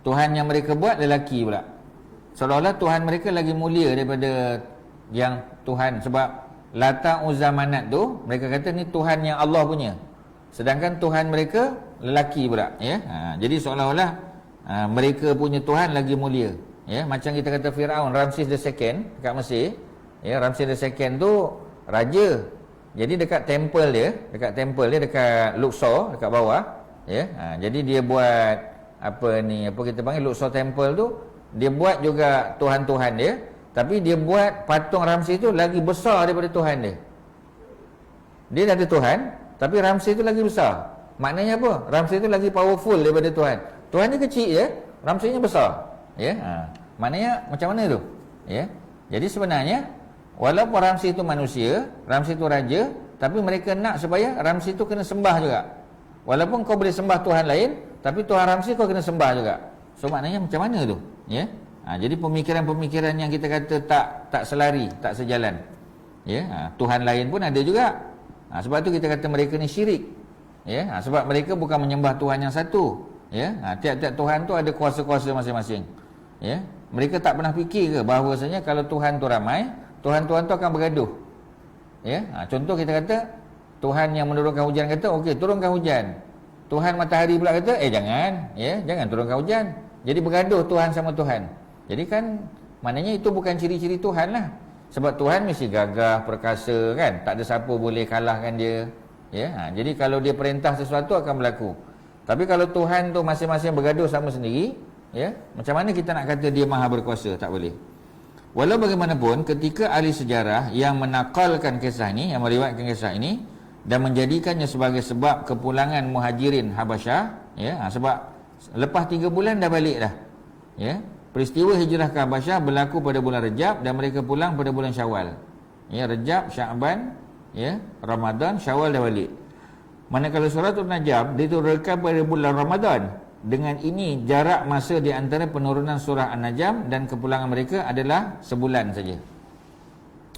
Tuhan yang mereka buat lelaki pula. Seolah-olah Tuhan mereka lagi mulia daripada yang Tuhan, sebab Lata Uzza Manat tu mereka kata ni Tuhan yang Allah punya, sedangkan Tuhan mereka lelaki pula ya. Jadi seolah-olah mereka punya Tuhan lagi mulia ya. Macam kita kata Firaun, Ramses II dekat Mesir ya, Ramses II tu raja. Jadi dekat temple dia dekat Luxor, dekat bawah ya. Jadi dia buat apa kita panggil Luxor Temple tu, dia buat juga Tuhan-Tuhan dia, tapi dia buat patung Ramses tu lagi besar daripada Tuhan dia. Dia dah ada Tuhan, tapi Ramses tu lagi besar. Maknanya apa? Ramses tu lagi powerful daripada Tuhan. Tuhan dia kecil je, Ramsesnya besar. Ya. Maknanya macam mana tu? Ya. Jadi sebenarnya walaupun Ramses itu manusia, Ramses itu raja, tapi mereka nak supaya Ramses itu kena sembah juga. Walaupun kau boleh sembah Tuhan lain, tapi Tuhan Ramses kau kena sembah juga. So maknanya macam mana tu? Ya. Jadi pemikiran-pemikiran yang kita kata tak selari, tak sejalan. Ya. Tuhan lain pun ada juga. Sebab tu kita kata mereka ni syirik. Ya. Sebab mereka bukan menyembah Tuhan yang satu. Ya. Tiap-tiap Tuhan tu ada kuasa-kuasa masing-masing. Ya. Mereka tak pernah fikir ke bahawasanya kalau Tuhan tu ramai, Tuhan-Tuhan tu akan bergaduh. Ya. Contoh kita kata Tuhan yang menurunkan hujan kata, okey, turunkan hujan. Tuhan matahari pula kata, jangan, ya, jangan turunkan hujan. Jadi bergaduh Tuhan sama Tuhan. Jadi kan maknanya itu bukan ciri-ciri Tuhan lah. Sebab Tuhan mesti gagah, perkasa kan, tak ada siapa boleh kalahkan dia. Ya. Jadi kalau dia perintah sesuatu akan berlaku. Tapi kalau Tuhan tu masing-masing bergaduh sama sendiri, ya, macam mana kita nak kata dia maha berkuasa? Tak boleh. Walau bagaimanapun, ketika ahli sejarah yang menakalkan kisah ini, yang meriwayatkan kisah ini dan menjadikannya sebagai sebab kepulangan Muhajirin Habasyah, ya, sebab lepas 3 bulan dah balik dah. Ya. Peristiwa hijrah ke Habasyah berlaku pada bulan Rejab dan mereka pulang pada bulan Syawal. Ya, Rejab, Sya'ban, ya, Ramadan, Syawal dah balik. Manakala suratul Najm diturunkan pada bulan Ramadan. Dengan ini jarak masa di antara penurunan surah An-Najm dan kepulangan mereka adalah sebulan saja.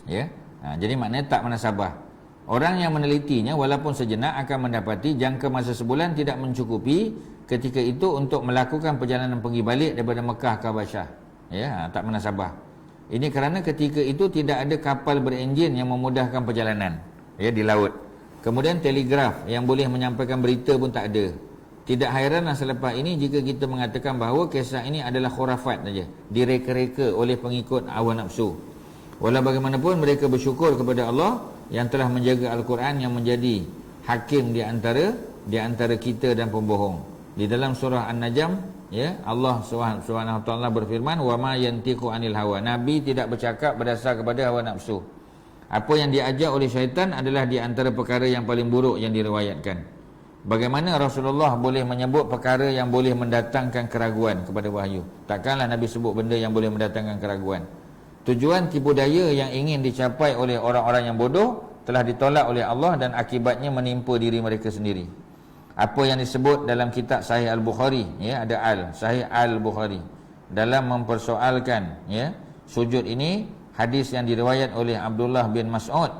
Ya. Jadi maknanya tak munasabah. Orang yang menelitinya walaupun sejenak akan mendapati jangka masa sebulan tidak mencukupi ketika itu untuk melakukan perjalanan pergi balik daripada Mekah ke Habasyah. Ya, tak munasabah. Ini kerana ketika itu tidak ada kapal berenjin yang memudahkan perjalanan ya di laut. Kemudian telegraf yang boleh menyampaikan berita pun tak ada. Tidak hairanlah selepas ini jika kita mengatakan bahawa kisah ini adalah khurafat saja, direka-reka oleh pengikut hawa nafsu. Walau bagaimanapun mereka bersyukur kepada Allah yang telah menjaga Al-Quran yang menjadi hakim di antara kita dan pembohong. Di dalam surah An-Najm, ya, Allah Subhanahu Taala berfirman, "Wa ma yantiqu 'anil hawa." Nabi tidak bercakap berdasar kepada hawa nafsu. Apa yang diajar oleh syaitan adalah di antara perkara yang paling buruk yang diriwayatkan. Bagaimana Rasulullah boleh menyebut perkara yang boleh mendatangkan keraguan kepada wahyu? Takkanlah Nabi sebut benda yang boleh mendatangkan keraguan. Tujuan tipu daya yang ingin dicapai oleh orang-orang yang bodoh telah ditolak oleh Allah dan akibatnya menimpa diri mereka sendiri. Apa yang disebut dalam kitab Sahih Al-Bukhari, ya, ada Sahih Al-Bukhari, dalam mempersoalkan, ya, sujud ini, hadis yang diriwayat oleh Abdullah bin Mas'ud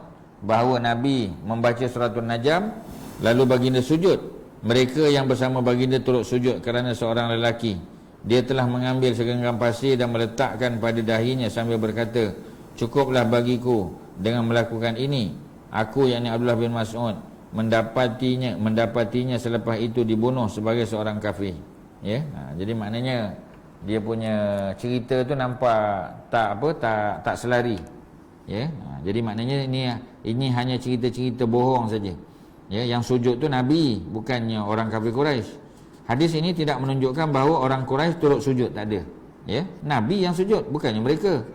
bahawa Nabi membaca suratul Najm lalu baginda sujud. Mereka yang bersama baginda turut sujud kerana seorang lelaki Dia telah mengambil segenggam pasir dan meletakkan pada dahinya sambil berkata, cukuplah bagiku dengan melakukan ini. Aku, yakni Abdullah bin Mas'ud, mendapatinya selepas itu dibunuh sebagai seorang kafir. Ya, jadi maknanya dia punya cerita tu nampak tak selari. Ya, jadi maknanya ini hanya cerita-cerita bohong saja. Ya, yang sujud tu Nabi, bukannya orang kafir Quraisy. Hadis ini tidak menunjukkan bahawa orang Quraisy turut sujud, tak ada. Ya, Nabi yang sujud, bukannya mereka.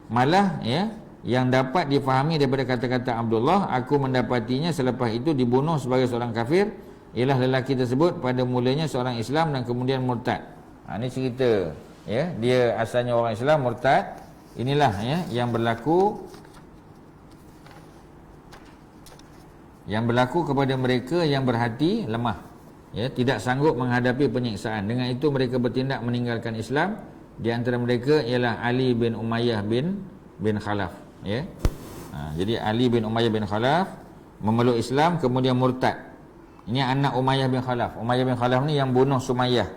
Malah ya, yang dapat difahami daripada kata-kata Abdullah, aku mendapatinya selepas itu dibunuh sebagai seorang kafir, ialah lelaki tersebut pada mulanya seorang Islam dan kemudian murtad. Ini cerita ya, dia asalnya orang Islam, murtad. Inilah ya yang berlaku kepada mereka yang berhati lemah, ya, tidak sanggup menghadapi penyiksaan. Dengan itu mereka bertindak meninggalkan Islam. Di antara mereka ialah Ali bin Umayyah bin Khalaf, ya. Jadi Ali bin Umayyah bin Khalaf memeluk Islam kemudian murtad. Ini anak Umayyah bin Khalaf. Umayyah bin Khalaf ni yang bunuh Sumayyah,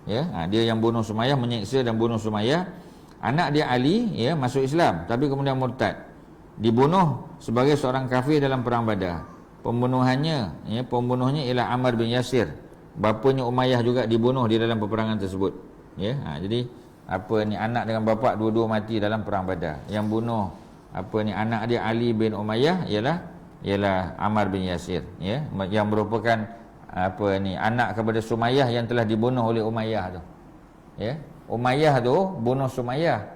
ya. Dia yang bunuh Sumayyah, menyiksa dan bunuh Sumayyah. Anak dia Ali, ya, masuk Islam tapi kemudian murtad, dibunuh sebagai seorang kafir dalam perang Badar. Pembunuhnya ialah Ammar bin Yasir. Bapanya Umayyah juga dibunuh di dalam peperangan tersebut. Ya, jadi anak dengan bapa dua-dua mati dalam perang Badar. Yang bunuh anak dia Ali bin Umayyah ialah Ammar bin Yasir, ya, yang merupakan anak kepada Sumayyah yang telah dibunuh oleh Umayyah tu. Ya, Umayyah tu bunuh Sumayyah.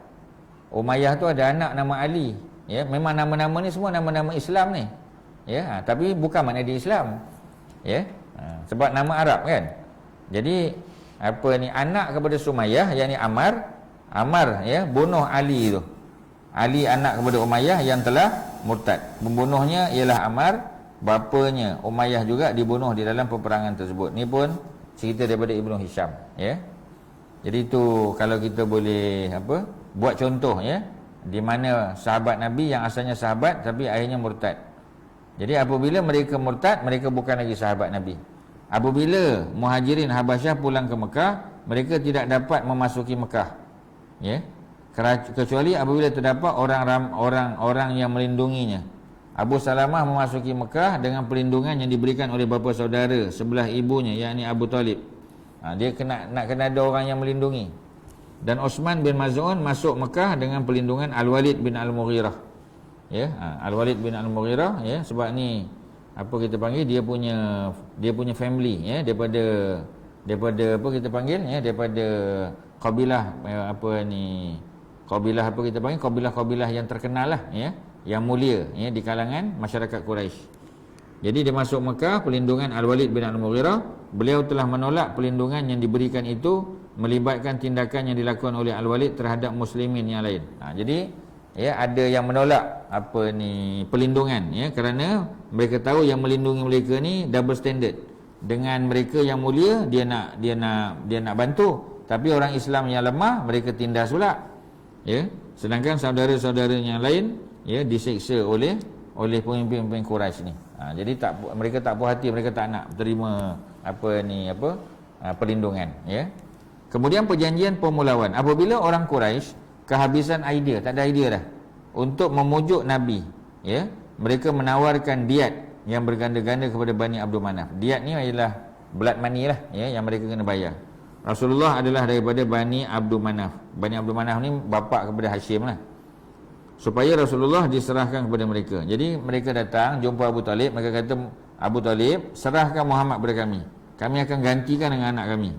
Umayyah tu ada anak nama Ali. Ya, memang nama-nama ni semua nama-nama Islam ni. Ya, tapi bukan makna dia Islam. Ya, sebab nama Arab kan. Jadi anak kepada Sumayyah, yakni Ammar ya, bunuh Ali tu. Ali anak kepada Umayyah yang telah murtad. Pembunuhnya ialah Ammar, bapanya Umayyah juga dibunuh di dalam peperangan tersebut. Ni pun cerita daripada Ibnu Hisham, ya. Jadi itu kalau kita boleh buat contoh, ya, di mana sahabat Nabi yang asalnya sahabat tapi akhirnya murtad. Jadi apabila mereka murtad, mereka bukan lagi sahabat Nabi. Apabila Muhajirin Habasyah pulang ke Mekah, mereka tidak dapat memasuki Mekah, ya, kecuali apabila terdapat orang-orang yang melindunginya. Abu Salamah memasuki Mekah dengan perlindungan yang diberikan oleh bapa saudara sebelah ibunya, yakni Abu Talib. Dia nak kena ada orang yang melindungi. Dan Osman bin Maz'un masuk Mekah dengan perlindungan Al-Walid bin Al-Mughirah. Ya, Al-Walid bin Al-Mughirah, ya, sebab ni kita panggil dia punya family, ya, daripada daripada kabilah kabilah yang terkenal lah, ya, yang mulia, ya, di kalangan masyarakat Quraisy. Jadi dia masuk Mekah, perlindungan Al-Walid bin Al-Mughirah. Beliau telah menolak perlindungan yang diberikan itu melibatkan tindakan yang dilakukan oleh Al-Walid terhadap muslimin yang lain. Jadi ya, ada yang menolak perlindungan, ya, kerana mereka tahu yang melindungi mereka ni double standard. Dengan mereka yang mulia dia nak bantu, tapi orang Islam yang lemah mereka tindas pula, ya. Sedangkan saudara-saudara yang lain, ya, disiksa oleh pemimpin-pemimpin Quraisy ni. Jadi mereka tak puas hati, mereka tak nak terima perlindungan, ya. Kemudian perjanjian permulawan. Apabila orang Quraisy kehabisan idea, tak ada idea dah untuk memujuk Nabi, ya, mereka menawarkan diat yang berganda-ganda kepada Bani Abdul Manaf. Diat ni ialah blood money lah, ya, yang mereka kena bayar. Rasulullah adalah daripada Bani Abdul Manaf. Bani Abdul Manaf ni bapa kepada Hashim lah, supaya Rasulullah diserahkan kepada mereka. Jadi mereka datang jumpa Abu Talib, mereka kata, Abu Talib, serahkan Muhammad kepada kami akan gantikan dengan anak kami.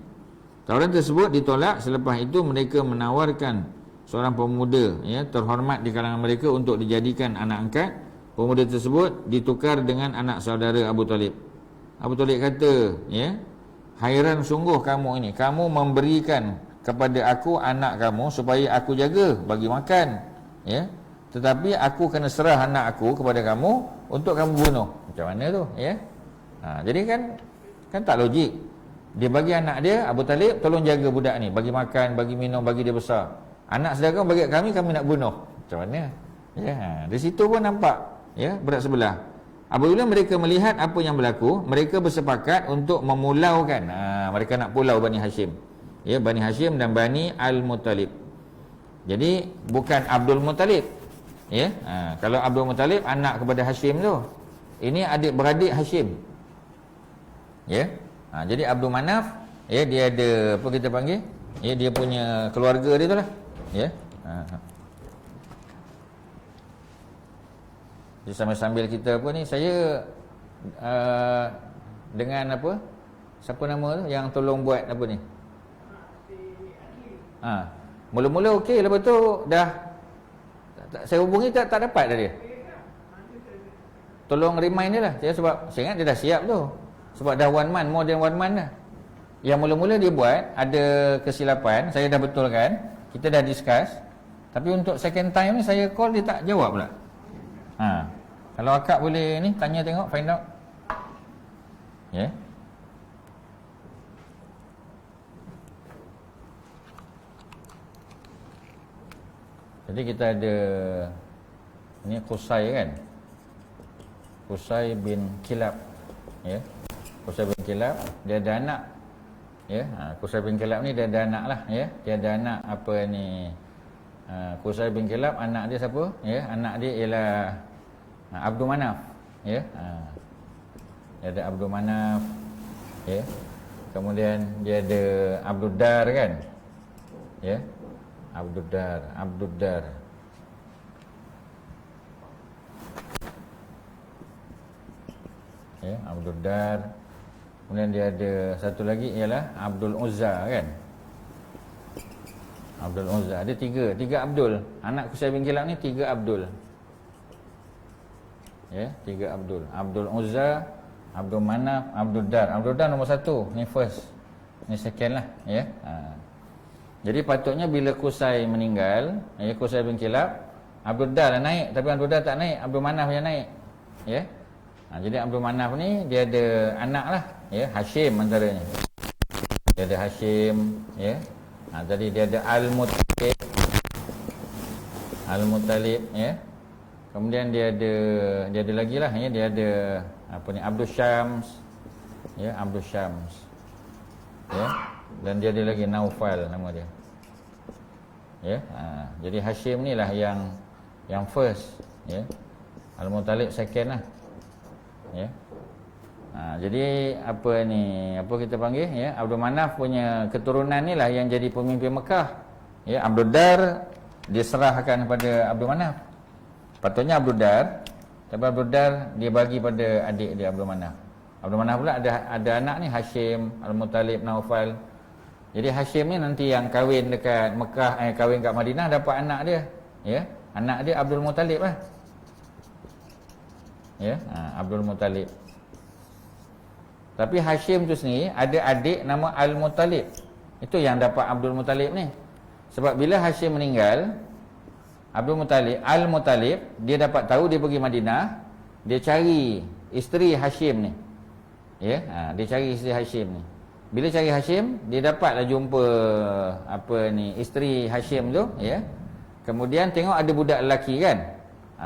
Tawaran tersebut ditolak. Selepas itu mereka menawarkan seorang pemuda, ya, terhormat di kalangan mereka untuk dijadikan anak angkat. Pemuda tersebut ditukar dengan anak saudara Abu Talib. Abu Talib kata, ya, hairan sungguh kamu ini, kamu memberikan kepada aku anak kamu supaya aku jaga, bagi makan, ya, tetapi aku kena serah anak aku kepada kamu untuk kamu bunuh. Macam mana tu, ya? Jadi kan tak logik. Dia bagi anak dia, Abu Talib, tolong jaga budak ni, bagi makan, bagi minum, bagi dia besar. Anak saudara bagi kami nak bunuh. Macam mana? Ya, di situ pun nampak, ya, berat sebelah. Apabila mereka melihat apa yang berlaku, mereka bersepakat untuk memulaukan. Mereka nak pulau Bani Hashim. Ya, Bani Hashim dan Bani Al-Muttalib. Jadi bukan Abdul Muttalib. Ya, kalau Abdul Muttalib anak kepada Hashim tu. Ini adik-beradik Hashim. Ya. Jadi Abdul Manaf, ya, dia ada apa kita panggil? Ya, dia punya keluarga dia tu lah. Ya. Jadi sambil kita apa ni, saya dengan apa? Siapa nama tu yang tolong buat apa ni? Mula-mula okey, lepas tu dah saya hubungi tak dapat dah dia. Tolong remind dia lah. Sebab saya ingat dia dah siap tu. Sebab dah 1 month, more than 1 month dah. Yang mula-mula dia buat ada kesilapan, saya dah betulkan, kita dah discuss. Tapi untuk second time ni saya call dia tak jawab pula. Kalau akak boleh ni tanya tengok, find out. Ya. Yeah. Jadi kita ada ini Qusay kan. Qusay bin Kilab. Ya. Qusay bin Kilab dia ada anak. Ya, Qusay bin Kilab ni dia ada anak lah, ya. Dia ada anak apa ni? Qusay bin Kilab, anak dia siapa? Ya, anak dia ialah Abdul Manaf, ya. Dia ada Abdul Manaf, ya. Kemudian dia ada Abdul Dar kan? Ya. Abdul Dar. Ya, Abdul Dar. Kemudian dia ada satu lagi ialah Abdul Uzza kan? Abdul Uzza. Ada tiga Abdul. Anak Qusay bin Kilab ni 3 Abdul. Ya, 3 Abdul. Abdul Uzza, Abdul Manaf, Abdul Dar. Abdul Dar nombor 1, ni first. Ni second lah, ya. Jadi patutnya bila Qusay meninggal, ya, Qusay bin Kilab, Abdul Dar dah naik, tapi Abdul Dar tak naik, Abdul Manaf yang naik. Ya. Jadi Abdul Manaf ni dia ada anak lah, ya, Hashim antaranya. Dia ada Hashim, ya. Jadi dia ada Al-Muttalib, ya. Kemudian dia ada lagi lah, ya, dia ada apa ni, Abdul Syams, ya, Abdul Syams, ya. Dan dia ada lagi Naufal nama dia, ya. Jadi Hashim ni lah yang first, ya. Al-Muttalib second lah, ya. Jadi apa ni, apa kita panggil, ya, Abdul Manaf punya keturunan ni lah yang jadi pemimpin Mekah, ya. Abdul Dar diserahkan kepada Abdul Manaf. Patutnya Abdul Dar, tapi Abdul Dar dia bagi pada adik dia Abdul Manaf. Abdul Manaf pula ada anak ni Hashim, Al-Muttalib, Naufal. Jadi Hashim ni nanti yang kahwin dekat Mekah, kahwin kat Madinah dapat anak dia, ya. Anak dia Abdul Muttalib lah. Ya, Abdul Muttalib. Tapi Hashim tu sendiri ada adik nama Al-Muttalib. Itu yang dapat Abdul Muttalib ni. Sebab bila Hashim meninggal, Al-Muttalib dia dapat tahu, dia pergi Madinah, dia cari isteri Hashim ni. Ya, dia cari isteri Hashim ni. Bila cari Hashim, dia dapatlah jumpa apa ni, isteri Hashim tu, ya. Kemudian tengok ada budak lelaki kan.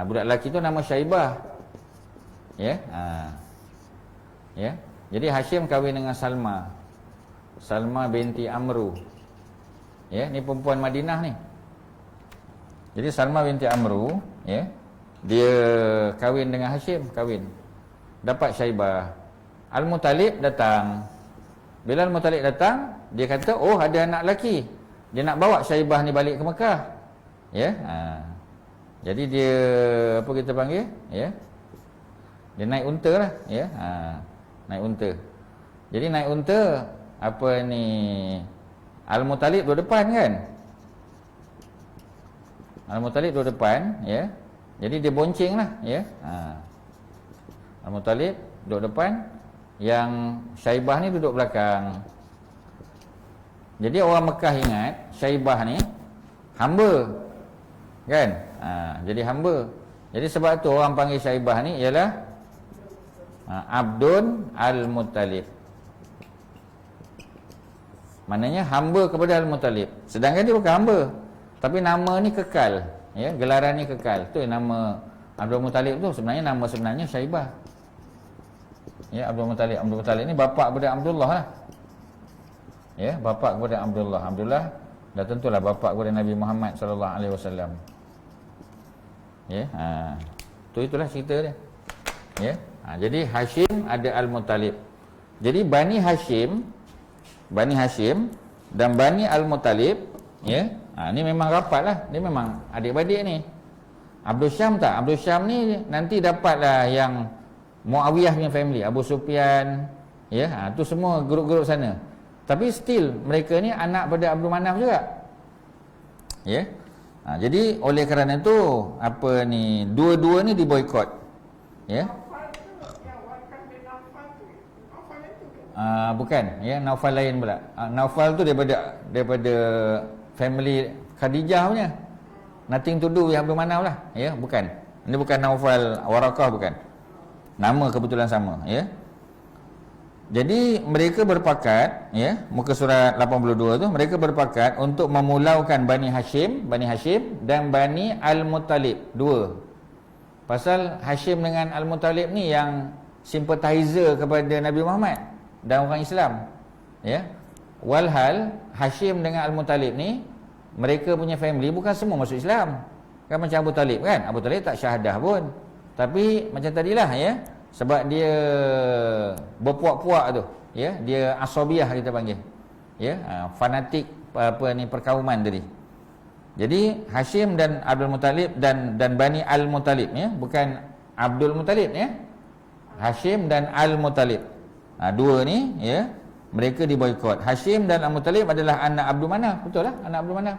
Budak lelaki tu nama Syaibah. Ya. Ya. Jadi Hashim kahwin dengan Salma binti Amru. Ya, ni perempuan Madinah ni. Jadi Salma binti Amru, ya, dia kahwin dengan Hashim, dapat Syaibah. Al-Muttalib datang. Bila Al-Muttalib datang, dia kata, oh ada anak lelaki, dia nak bawa Syaibah ni balik ke Mekah. Ya. Jadi dia apa kita panggil, ya, dia naik unta lah, ya. Naik unta. Jadi naik unta apa ni, Al-Muttalib duduk depan kan. Al-Muttalib duduk depan, ya. Jadi dia bonceng lah, ya. Al-Muttalib duduk depan, yang Syaibah ni duduk belakang. Jadi orang Mekah ingat Syaibah ni hamba kan. Jadi hamba. Jadi sebab tu orang panggil Syaibah ni ialah Abdun Al-Muttalib. Maknanya hamba kepada Al-Muttalib. Sedangkan dia bukan hamba, tapi nama ni kekal, ya, gelaran ni kekal. Tu nama Abdul Muttalib tu sebenarnya nama sebenarnya Syaibah. Ya, Abdul Muttalib ni bapa kepada Abdullah lah. Ya, bapa kepada Abdullah. Abdullah dah tentulah bapa kepada Nabi Muhammad sallallahu alaihi wasallam. Ya, itulah cerita dia. Ya. Jadi Hashim ada Al-Muttalib. Jadi Bani Hashim dan Bani Al-Muttalib, ya. Ni memang rapatlah. Dia memang adik-beradik ni. Abdul Syam tak? Abdul Syam ni nanti dapatlah yang Muawiyah punya family, Abu Sufyan, ya. Tu semua grup-grup sana. Tapi still mereka ni anak pada Abdul Manaf juga. Ya. Jadi oleh kerana itu dua-dua ni diboikot. Ya. Naufal tu yang Warqah bin Naufal tu. Naufal itu ke? Bukan, ya, Naufal lain pula. Naufal tu daripada family Khadijah punya. Nothing to do with Abdul Manaf lah, ya, bukan. Ini bukan Naufal Waraqah, bukan. Nama kebetulan sama, ya. Jadi mereka berpakat, ya, muka surat 82 tu, mereka berpakat untuk memulaukan Bani Hashim dan Bani Al-Muttalib, dua. Pasal Hashim dengan Al-Muttalib ni yang sympathizer kepada Nabi Muhammad dan orang Islam, ya. Walhal Hashim dengan Al-Muttalib ni, mereka punya family bukan semua masuk Islam. Kan macam Abu Talib kan? Abu Talib tak syahadah pun. Tapi macam tadilah, ya, sebab dia berpuak-puak tu, ya, dia asabiah kita panggil, ya, fanatik perkauman tadi. Jadi Hashim dan Abdul Muttalib dan Bani Al-Muttalib, ya, bukan Abdul Muttalib, ya, Hashim dan Al-Muttalib. Dua ni, ya, mereka diboikot. Hashim dan Al-Muttalib adalah anak Abdul Manaf, betul lah, anak Abdul Manaf.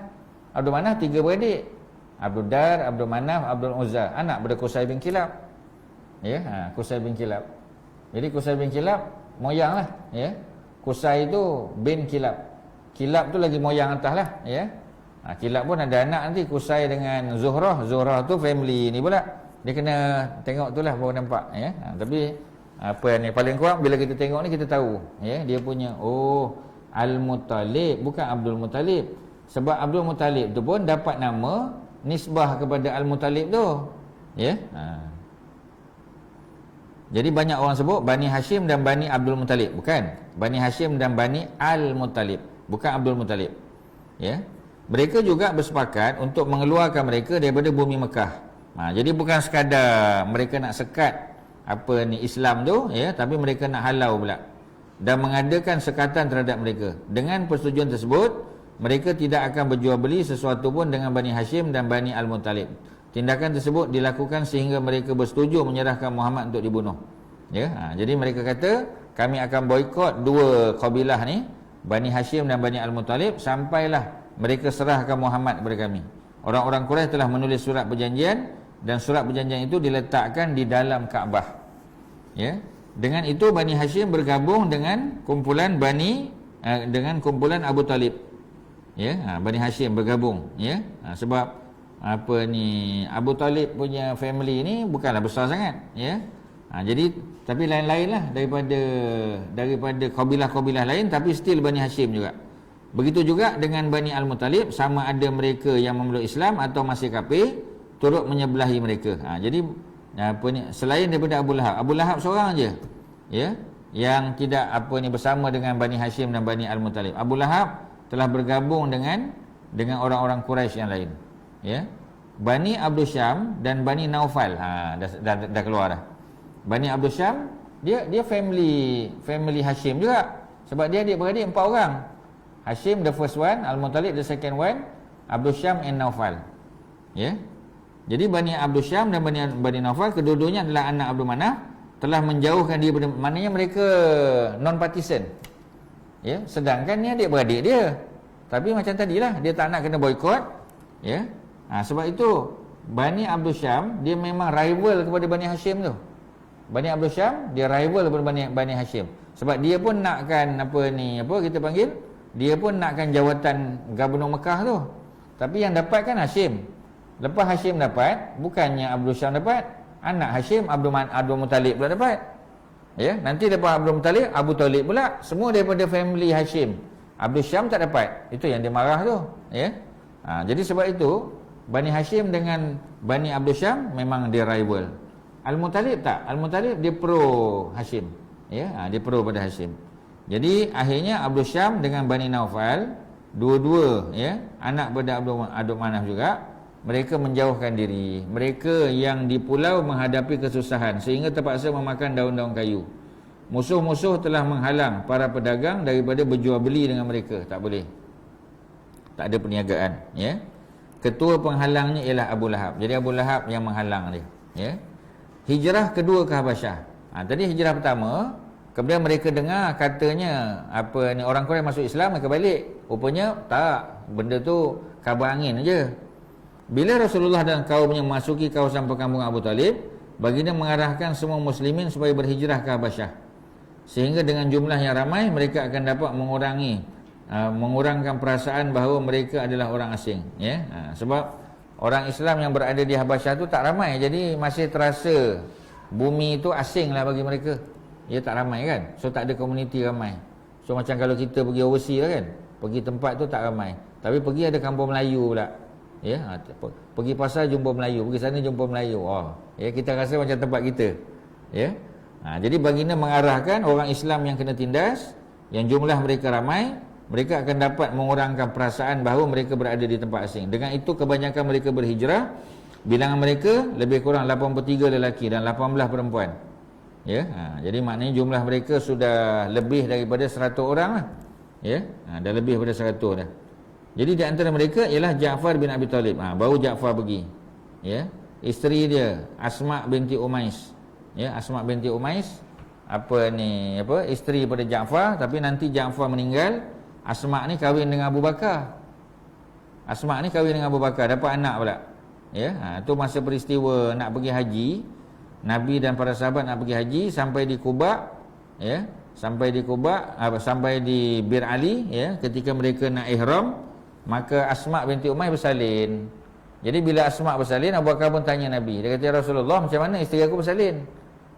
Abdul Manaf 3 beradik, Abdul Dar, Abdul Manaf, Abdul Uzza, anak pada Qusay bin Kilab. Ya, Qusay bin Kilab. Jadi Qusay bin Kilab moyang lah, ya. Qusay tu bin Kilab. Kilab tu lagi moyang atas lah, ya. Kilab pun ada anak nanti, Qusay dengan Zuhrah. Zuhrah tu family ni pula. Dia kena tengok tu lah baru nampak, ya. Tapi apa ni paling kurang bila kita tengok ni kita tahu, ya, dia punya Al-Muttalib bukan Abdul Muttalib. Sebab Abdul Muttalib tu pun dapat nama nisbah kepada Al-Muttalib tu, ya. Jadi banyak orang sebut Bani Hashim dan Bani Abdul Muttalib. Bukan, Bani Hashim dan Bani Al-Muttalib, bukan Abdul Muttalib, ya. Mereka juga bersepakat untuk mengeluarkan mereka daripada bumi Mekah. Jadi bukan sekadar mereka nak sekat Islam tu, ya, tapi mereka nak halau pula dan mengadakan sekatan terhadap mereka. Dengan persetujuan tersebut, mereka tidak akan berjual beli sesuatu pun dengan Bani Hashim dan Bani Al-Muttalib. Tindakan tersebut dilakukan sehingga mereka bersetuju menyerahkan Muhammad untuk dibunuh, ya. Jadi mereka kata kami akan boikot dua kabilah ni, Bani Hashim dan Bani Al-Muttalib, sampailah mereka serahkan Muhammad kepada kami. Orang-orang Quraisy telah menulis surat perjanjian dan surat perjanjian itu diletakkan di dalam Kaabah, ya. Dengan itu Bani Hashim bergabung dengan kumpulan kumpulan Abu Talib, ya. Bani Hashim bergabung, ya. Sebab Abu Talib punya family ni bukanlah besar sangat, ya. Jadi tapi lain-lain lah daripada kabilah-kabilah lain, tapi still Bani Hashim juga. Begitu juga dengan Bani Al-Muttalib, sama ada mereka yang memeluk Islam atau masih kafir, turut menyebelahi mereka. Jadi selain daripada Abu Lahab seorang aja, ya, yang tidak bersama dengan Bani Hashim dan Bani Al-Muttalib. Abu Lahab telah bergabung dengan orang-orang Quraisy yang lain, ya. Bani Abdul Syam dan Bani Naufal, dah keluar dah. Bani Abdul Syam dia family Hashim juga, sebab dia adik-beradik 4 orang. Hashim the first one, Al-Muttalib the second one, Abdul Syam and Naufal, ya. Jadi Bani Abdul Syam dan Bani Naufal, kedua-duanya adalah anak Abdul Manaf, telah menjauhkan dia maknanya mereka non partisan, ya. Sedangkan ni adik-beradik dia, tapi macam tadilah dia tak nak kena boikot, ya. Sebab itu Bani Abdul Syam dia memang rival kepada Bani Hashim tu. Bani Abdul Syam dia rival kepada Bani Hashim. Sebab dia pun nakkan kita panggil, dia pun nakkan jawatan Gubernur Mekah tu. Tapi yang dapat kan Hashim. Lepas Hashim dapat, bukannya Abdul Syam dapat, anak Hashim Abdul Muttalib pula dapat. Ya, nanti lepas Abdul Muttalib, Abu Talib pula, semua daripada family Hashim. Abdul Syam tak dapat. Itu yang dia marah tu, ya. Jadi sebab itu Bani Hashim dengan Bani Abdul Syam memang dia rival. Al-Muttalib tak. Al-Muttalib dia pro Hashim, ya. Dia pro pada Hashim. Jadi akhirnya Abdul Syam dengan Bani Naufal, dua-dua ya, anak pada Abdul Manaf juga, mereka menjauhkan diri. Mereka yang di pulau menghadapi kesusahan sehingga terpaksa memakan daun-daun kayu. Musuh-musuh telah menghalang para pedagang daripada berjual beli dengan mereka. Tak boleh. Tak ada perniagaan, ya. Ketua penghalangnya ialah Abu Lahab. Jadi Abu Lahab yang menghalang dia, ya. Hijrah kedua ke Habasyah. Tadi hijrah pertama, kemudian mereka dengar katanya apa ni, orang Quraisy masuk Islam, mereka balik. Rupanya tak, benda tu kabar angin aja. Bila Rasulullah dan kaumnya memasuki kawasan perkampungan Abu Talib, baginda mengarahkan semua muslimin supaya berhijrah ke Habasyah. Sehingga dengan jumlah yang ramai, mereka akan dapat mengurangkan perasaan bahawa mereka adalah orang asing, ya. Sebab orang Islam yang berada di Habasyah tu tak ramai, jadi masih terasa bumi itu asing lah bagi mereka. Ya, tak ramai kan, so tak ada komuniti ramai. So macam kalau kita pergi overseas lah kan, pergi tempat tu tak ramai, tapi pergi ada kampung Melayu pula, ya. Pergi pasar jumpa Melayu, pergi sana jumpa Melayu. Ya, kita rasa macam tempat kita, ya. Jadi baginda mengarahkan orang Islam yang kena tindas, yang jumlah mereka ramai, mereka akan dapat mengurangkan perasaan bahawa mereka berada di tempat asing. Dengan itu kebanyakan mereka berhijrah. Bilangan mereka lebih kurang 83 lelaki dan 18 perempuan. Ya, jadi maknanya jumlah mereka sudah lebih daripada 100 orang lah. Ya, dah lebih daripada 100 dah. Jadi di antara mereka ialah Ja'far bin Abi Talib. Baru Ja'far pergi. Ya, isteri dia Asma binti Umais. Ya, Asma binti Umais isteri pada Ja'far, tapi nanti Ja'far meninggal, Asma ni kahwin dengan Abu Bakar. Asma ni kahwin dengan Abu Bakar, dapat anak pula. Ya, tu masa peristiwa nak pergi haji, Nabi dan para sahabat nak pergi haji, sampai di Quba, ya, sampai di Bir Ali, ya, ketika mereka nak ihram, maka Asma binti Umais bersalin. Jadi bila Asma bersalin, Abu Bakar pun tanya Nabi. Dia kata, "Ya Rasulullah, macam mana isteri aku bersalin?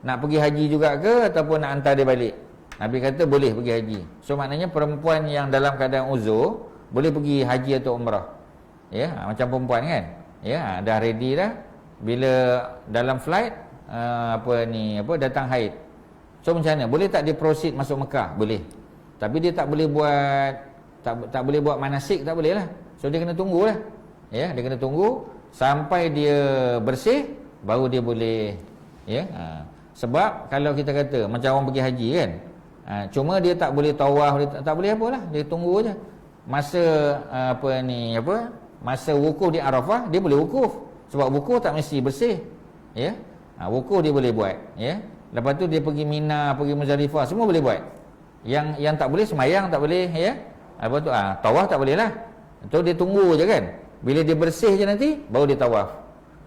Nak pergi haji juga ke ataupun nak hantar dia balik?" Nabi kata boleh pergi haji. So maknanya perempuan yang dalam keadaan uzur boleh pergi haji atau umrah. Ya, macam perempuan kan. Ya, dah ready dah. Bila dalam flight datang haid. So macam mana? Boleh tak dia proceed masuk Mekah? Boleh. Tapi dia tak boleh buat tak boleh buat manasik, tak boleh lah. So dia kena tunggulah. Ya, dia kena tunggu sampai dia bersih baru dia boleh, ya. Sebab kalau kita kata macam orang pergi haji kan, cuma dia tak boleh tawaf, dia tak boleh apalah, dia tunggu aja. Masa masa wukuf di Arafah dia boleh wukuf, sebab wukuf tak mesti bersih, ya. Wukuf dia boleh buat, ya. Lepas tu dia pergi Mina, pergi Muzdalifah, semua boleh buat. Yang tak boleh semayang tak boleh, ya. Apa tu tawaf tak boleh lah. Tu dia tunggu je kan. Bila dia bersih je nanti baru dia tawaf.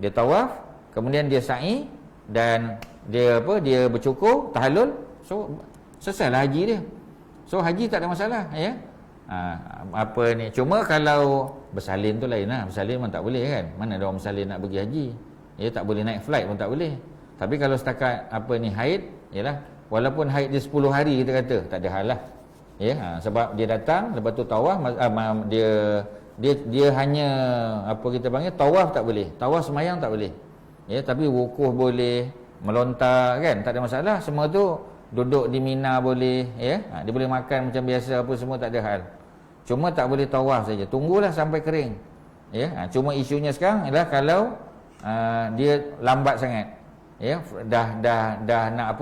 Dia tawaf, kemudian dia sa'i dan dia bercukur, tahallul. So selesailah haji dia. So haji tak ada masalah, ya. Cuma kalau bersalin tu lain lah. Bersalin pun tak boleh kan. Mana ada orang bersalin nak pergi haji. Ya, tak boleh naik flight pun tak boleh. Tapi kalau setakat haid, yalah, walaupun haid dia 10 hari kita kata, tak ada hal lah. Ya, sebab dia datang, lepas tu tawaf, dia hanya kita panggil tawaf tak boleh. Tawaf semayang tak boleh. Ya, tapi wukuf boleh, melontar kan, tak ada masalah. Semua tu duduk di Mina boleh, ya. Dia boleh makan macam biasa apa semua, tak ada hal. Cuma tak boleh tawaf saja. Tunggulah sampai kering. Ya, cuma isunya sekarang ialah kalau dia lambat sangat. Ya, dah nak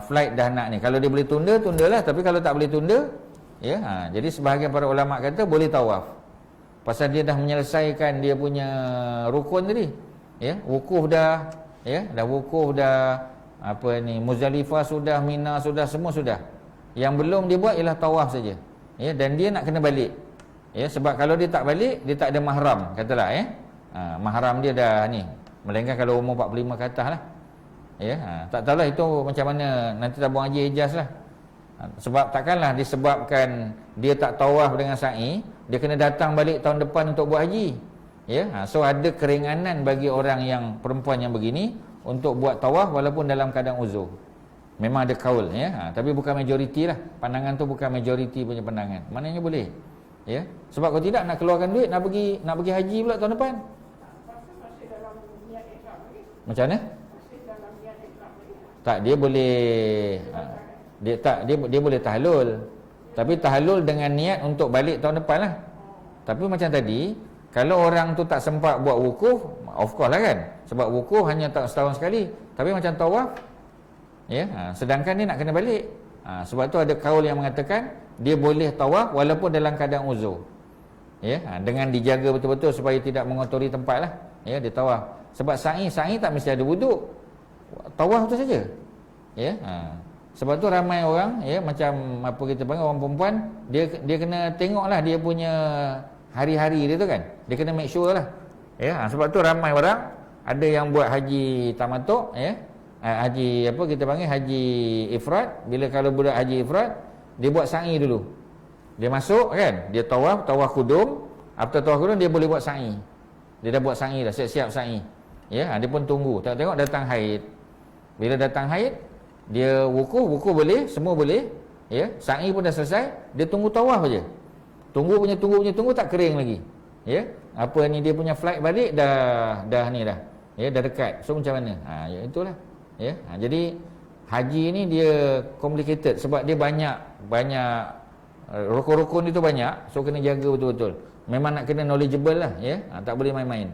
flight dah nak ni. Kalau dia boleh tunda, tundalah. Tapi kalau tak boleh tunda, ya, jadi sebahagian para ulama kata boleh tawaf. Pasal dia dah menyelesaikan dia punya rukun tadi. Ya, wukuf dah, ya, dah wukuf dah, Muzdalifah sudah, Mina sudah, semua sudah. Yang belum dia buat ialah tawaf saja. Ya, dan dia nak kena balik. Ya, sebab kalau dia tak balik, dia tak ada mahram, katalah, ya. Mahram dia dah ni. Melainkan kalau umur 45 ke atas lah. Ya, tak tahulah itu macam mana nanti tabung haji Hijaz lah. Sebab takkanlah disebabkan dia tak tawaf dengan sa'i, dia kena datang balik tahun depan untuk buat haji. Ya, so ada keringanan bagi orang yang perempuan yang begini untuk buat tawaf walaupun dalam keadaan uzur. Memang ada kaul, ya. Tapi bukan majoriti lah. Pandangan tu bukan majoriti punya pandangan. Maknanya boleh. Ya. Sebab kalau tidak nak keluarkan duit nak pergi haji pula tahun depan. Macam mana? Tak, dia boleh dia boleh tahlul. Tapi tahlul dengan niat untuk balik tahun depan lah. Tapi macam tadi, kalau orang tu tak sempat buat wukuf, of course lah kan. Sebab wukuf hanya tak setahun sekali. Tapi macam tawaf, sedangkan dia nak kena balik. Sebab tu ada kaul yang mengatakan dia boleh tawaf walaupun dalam keadaan uzur. Dengan dijaga betul-betul supaya tidak mengotori tempat lah. Dia tawaf. Sebab sa'i tak mesti ada wuduk. Tawaf tu saja. Sebab tu ramai orang macam apa kita panggil orang perempuan, dia kena tengoklah dia punya hari-hari dia tu kan. Dia kena make sure lah. Sebab tu ramai orang ada yang buat haji tamatuk, haji apa kita panggil haji ifrad. Bila kalau budak haji ifrad, dia buat sa'i dulu. Dia masuk kan, dia tawaf kudum. After tawaf kudum dia boleh buat sa'i. Dia dah buat sa'i dah, siap-siap sa'i. Dia pun tunggu. Tengok datang haid. Bila datang haid, dia wukuf boleh, semua boleh. Sa'i pun dah selesai, dia tunggu tawaf aja. Tunggu tak kering lagi. Apa ni dia punya flight balik dah ni dah. Dah dekat. So macam mana? Itulah. Jadi haji ni dia complicated sebab dia banyak rukun-rukun itu banyak. So kena jaga betul-betul. Memang nak kena knowledgeable lah, tak boleh main-main.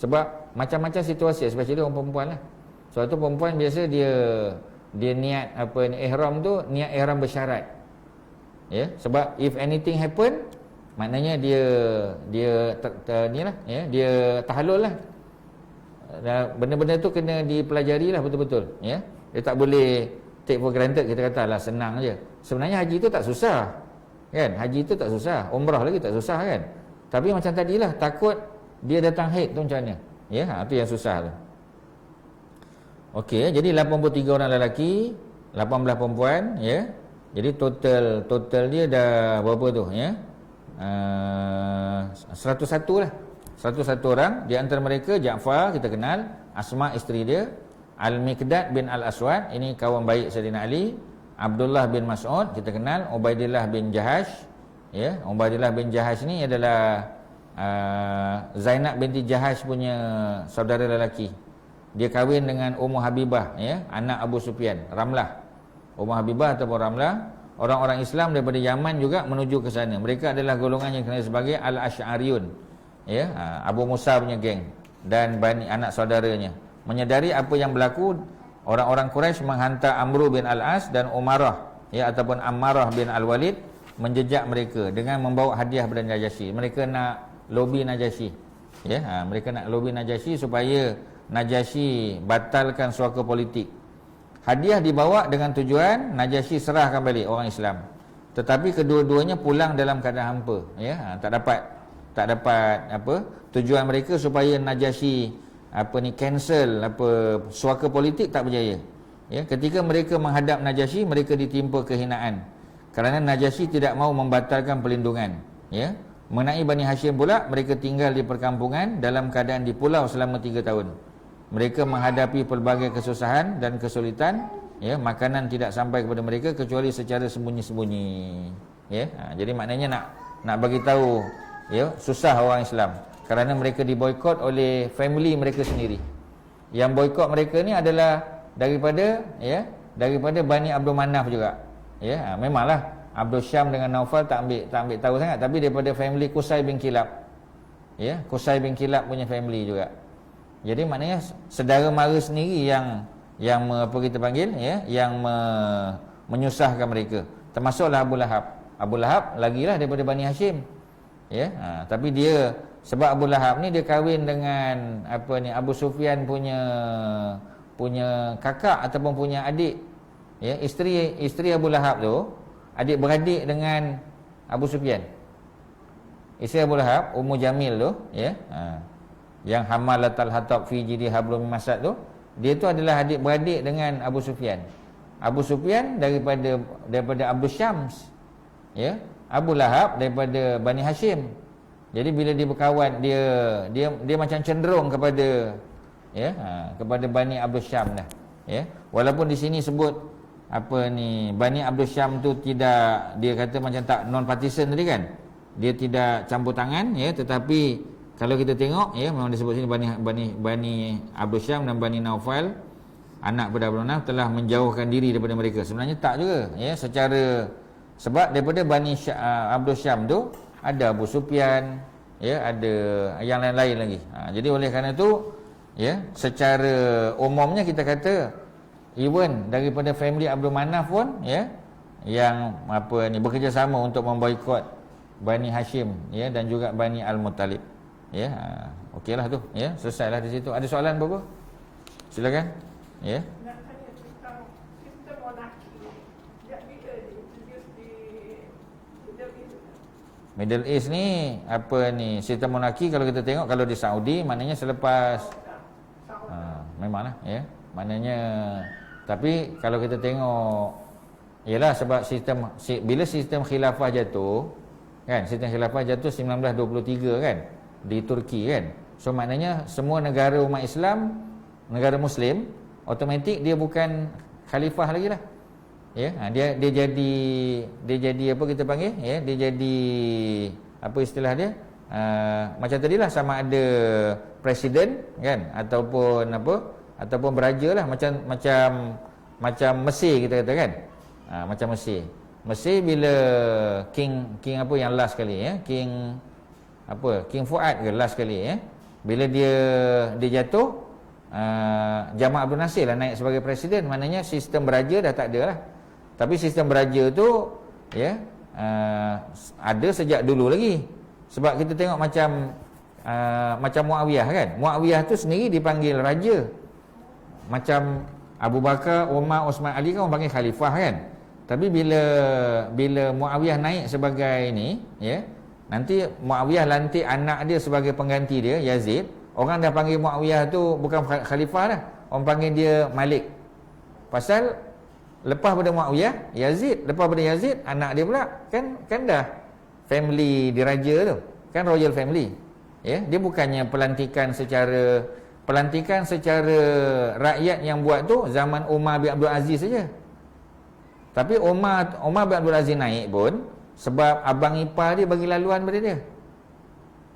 Sebab macam-macam situasi, especially orang perempuan lah. Sebab tu perempuan biasa dia niat apa ni ihram tu, niat ihram bersyarat. Sebab if anything happen, maknanya dia dia tahlul lah. Benda-benda tu kena dipelajari lah betul-betul. Dia tak boleh take for granted, kita kata lah senang je. Sebenarnya haji tu tak susah kan, haji tu tak susah, umrah lagi tak susah kan. Tapi macam tadilah, takut dia datang haid tu macam mana. Itu yang susah tu. Okey, jadi 83 orang lelaki, 18 perempuan, Jadi total dia dah berapa tu, 101 lah. 101 orang. Di antara mereka Ja'far kita kenal, Asma isteri dia, Al-Miqdad bin Al-Aswad, ini kawan baik Sayyidina Ali, Abdullah bin Mas'ud kita kenal, Ubaidillah bin Jahash. Ubaidillah bin Jahash ni adalah Zainab binti Jahash punya saudara lelaki. Dia kahwin dengan Ummu Habibah, anak Abu Sufyan, Ramlah. Ummu Habibah ataupun Ramlah, orang-orang Islam daripada Yaman juga menuju ke sana. Mereka adalah golongan yang dikenal sebagai Al-Asy'ariyun. Abu Musa punya geng dan anak saudaranya. Menyedari apa yang berlaku, orang-orang Quraisy menghantar Amru bin Al-As dan Umarah ataupun Ammarah bin Al-Walid menjejak mereka dengan membawa hadiah kepada Najasyi. Mereka nak lobi Najasyi. Mereka nak lobi Najasyi supaya Najasyi batalkan suaka politik. Hadiah dibawa dengan tujuan Najasyi serahkan balik orang Islam. Tetapi kedua-duanya pulang dalam keadaan hampa. Tak dapat apa tujuan mereka supaya Najasyi cancel suaka politik, tak berjaya. Ketika mereka menghadap Najasyi, mereka ditimpa kehinaan kerana Najasyi tidak mau membatalkan perlindungan. Mengenai Bani Hashim pula, mereka tinggal di perkampungan dalam keadaan di pulau selama 3 tahun. Mereka menghadapi pelbagai kesusahan dan kesulitan. Makanan tidak sampai kepada mereka kecuali secara sembunyi-sembunyi. Jadi maknanya nak bagi tahu susah orang Islam kerana mereka diboikot oleh family mereka sendiri. Yang boikot mereka ni adalah daripada Bani Abdul Manaf juga. Memanglah Abdul Syam dengan Naufal tak ambil tahu sangat, tapi daripada family Qusay bin Kilab. Qusay bin Kilab punya family juga. Jadi maknanya saudara mara sendiri yang menyusahkan mereka. Termasuklah Abu Lahab. Abu Lahab lagilah daripada Bani Hashim. Tapi dia sebab Abu Lahab ni dia kahwin dengan Abu Sufyan punya kakak ataupun punya adik. Isteri Abu Lahab tu adik beradik dengan Abu Sufyan. Isteri Abu Lahab, Ummu Jamil tu, yang hamalatal hatab fi jidi hablum masad tu, dia tu adalah adik beradik dengan Abu Sufyan. Abu Sufyan daripada Abdul Syams. Abu Lahab daripada Bani Hashim. Jadi bila dia berkawan, dia macam cenderung kepada Bani Abdul Syam dah. Walaupun di sini sebut Bani Abdul Syam tu tidak, dia kata macam tak non partisan tadi kan. Dia tidak campur tangan, tetapi kalau kita tengok memang disebut sini Bani Abdul Syam dan Bani Naufal anak pada Abdul Manaf telah menjauhkan diri daripada mereka. Sebenarnya tak juga, ya, secara sebab daripada Bani Abdul Syam tu ada Abu Sufyan, ya, ada yang lain-lain lagi. Jadi oleh kerana itu, ya, secara umumnya kita kata even daripada family Abdul Manaf pun, ya, yang apa ni bekerjasama untuk memboikot Bani Hashim, ya, dan juga Bani Al-Muttalib. Ya, okeylah tu, ya, selesailah di situ. Ada soalan apa? Silakan. Ya. Nak tanya tentang sistem monarki. Sejak bila diintroduce di Middle East? Middle East ni apa ni, sistem monarki kalau kita tengok, kalau di Saudi maknanya selepas memanglah, ya, maknanya. Tapi kalau kita tengok, ialah sebab bila sistem khilafah jatuh kan, sistem khilafah jatuh 1923 kan di Turki kan. So maknanya semua negara umat Islam, negara Muslim, automatik dia bukan khalifah lagi lah. Ya, dia jadi apa kita panggil, ya, dia jadi apa istilah dia? Macam tadilah, sama ada presiden kan, ataupun beraja lah, macam Mesir kita kata kan. Macam Mesir bila king apa yang last kali, ya, King Fuad ke last kali, ya, bila dia jatuh, Jamal Abdul Nasir lah naik sebagai presiden. Maknanya sistem beraja dah tak ada lah. Tapi sistem beraja tu, ya, ada sejak dulu lagi. Sebab kita tengok macam Muawiyah kan, Muawiyah tu sendiri dipanggil raja. Macam Abu Bakar, Umar, Osman, Ali kan orang panggil khalifah kan. Tapi bila Muawiyah naik sebagai ni, ya, nanti Muawiyah lantik anak dia sebagai pengganti dia, Yazid. Orang dah panggil Muawiyah tu bukan khalifah dah, orang panggil dia Malik. Pasal lepas pada Muawiyah, Yazid, lepas pada Yazid anak dia pula kan dah family diraja tu, kan royal family. Ya, dia bukannya pelantikan secara rakyat yang buat tu zaman Umar bin Abdul Aziz saja. Tapi Umar bin Abdul Aziz naik pun sebab abang ipar dia bagi laluan pada dia.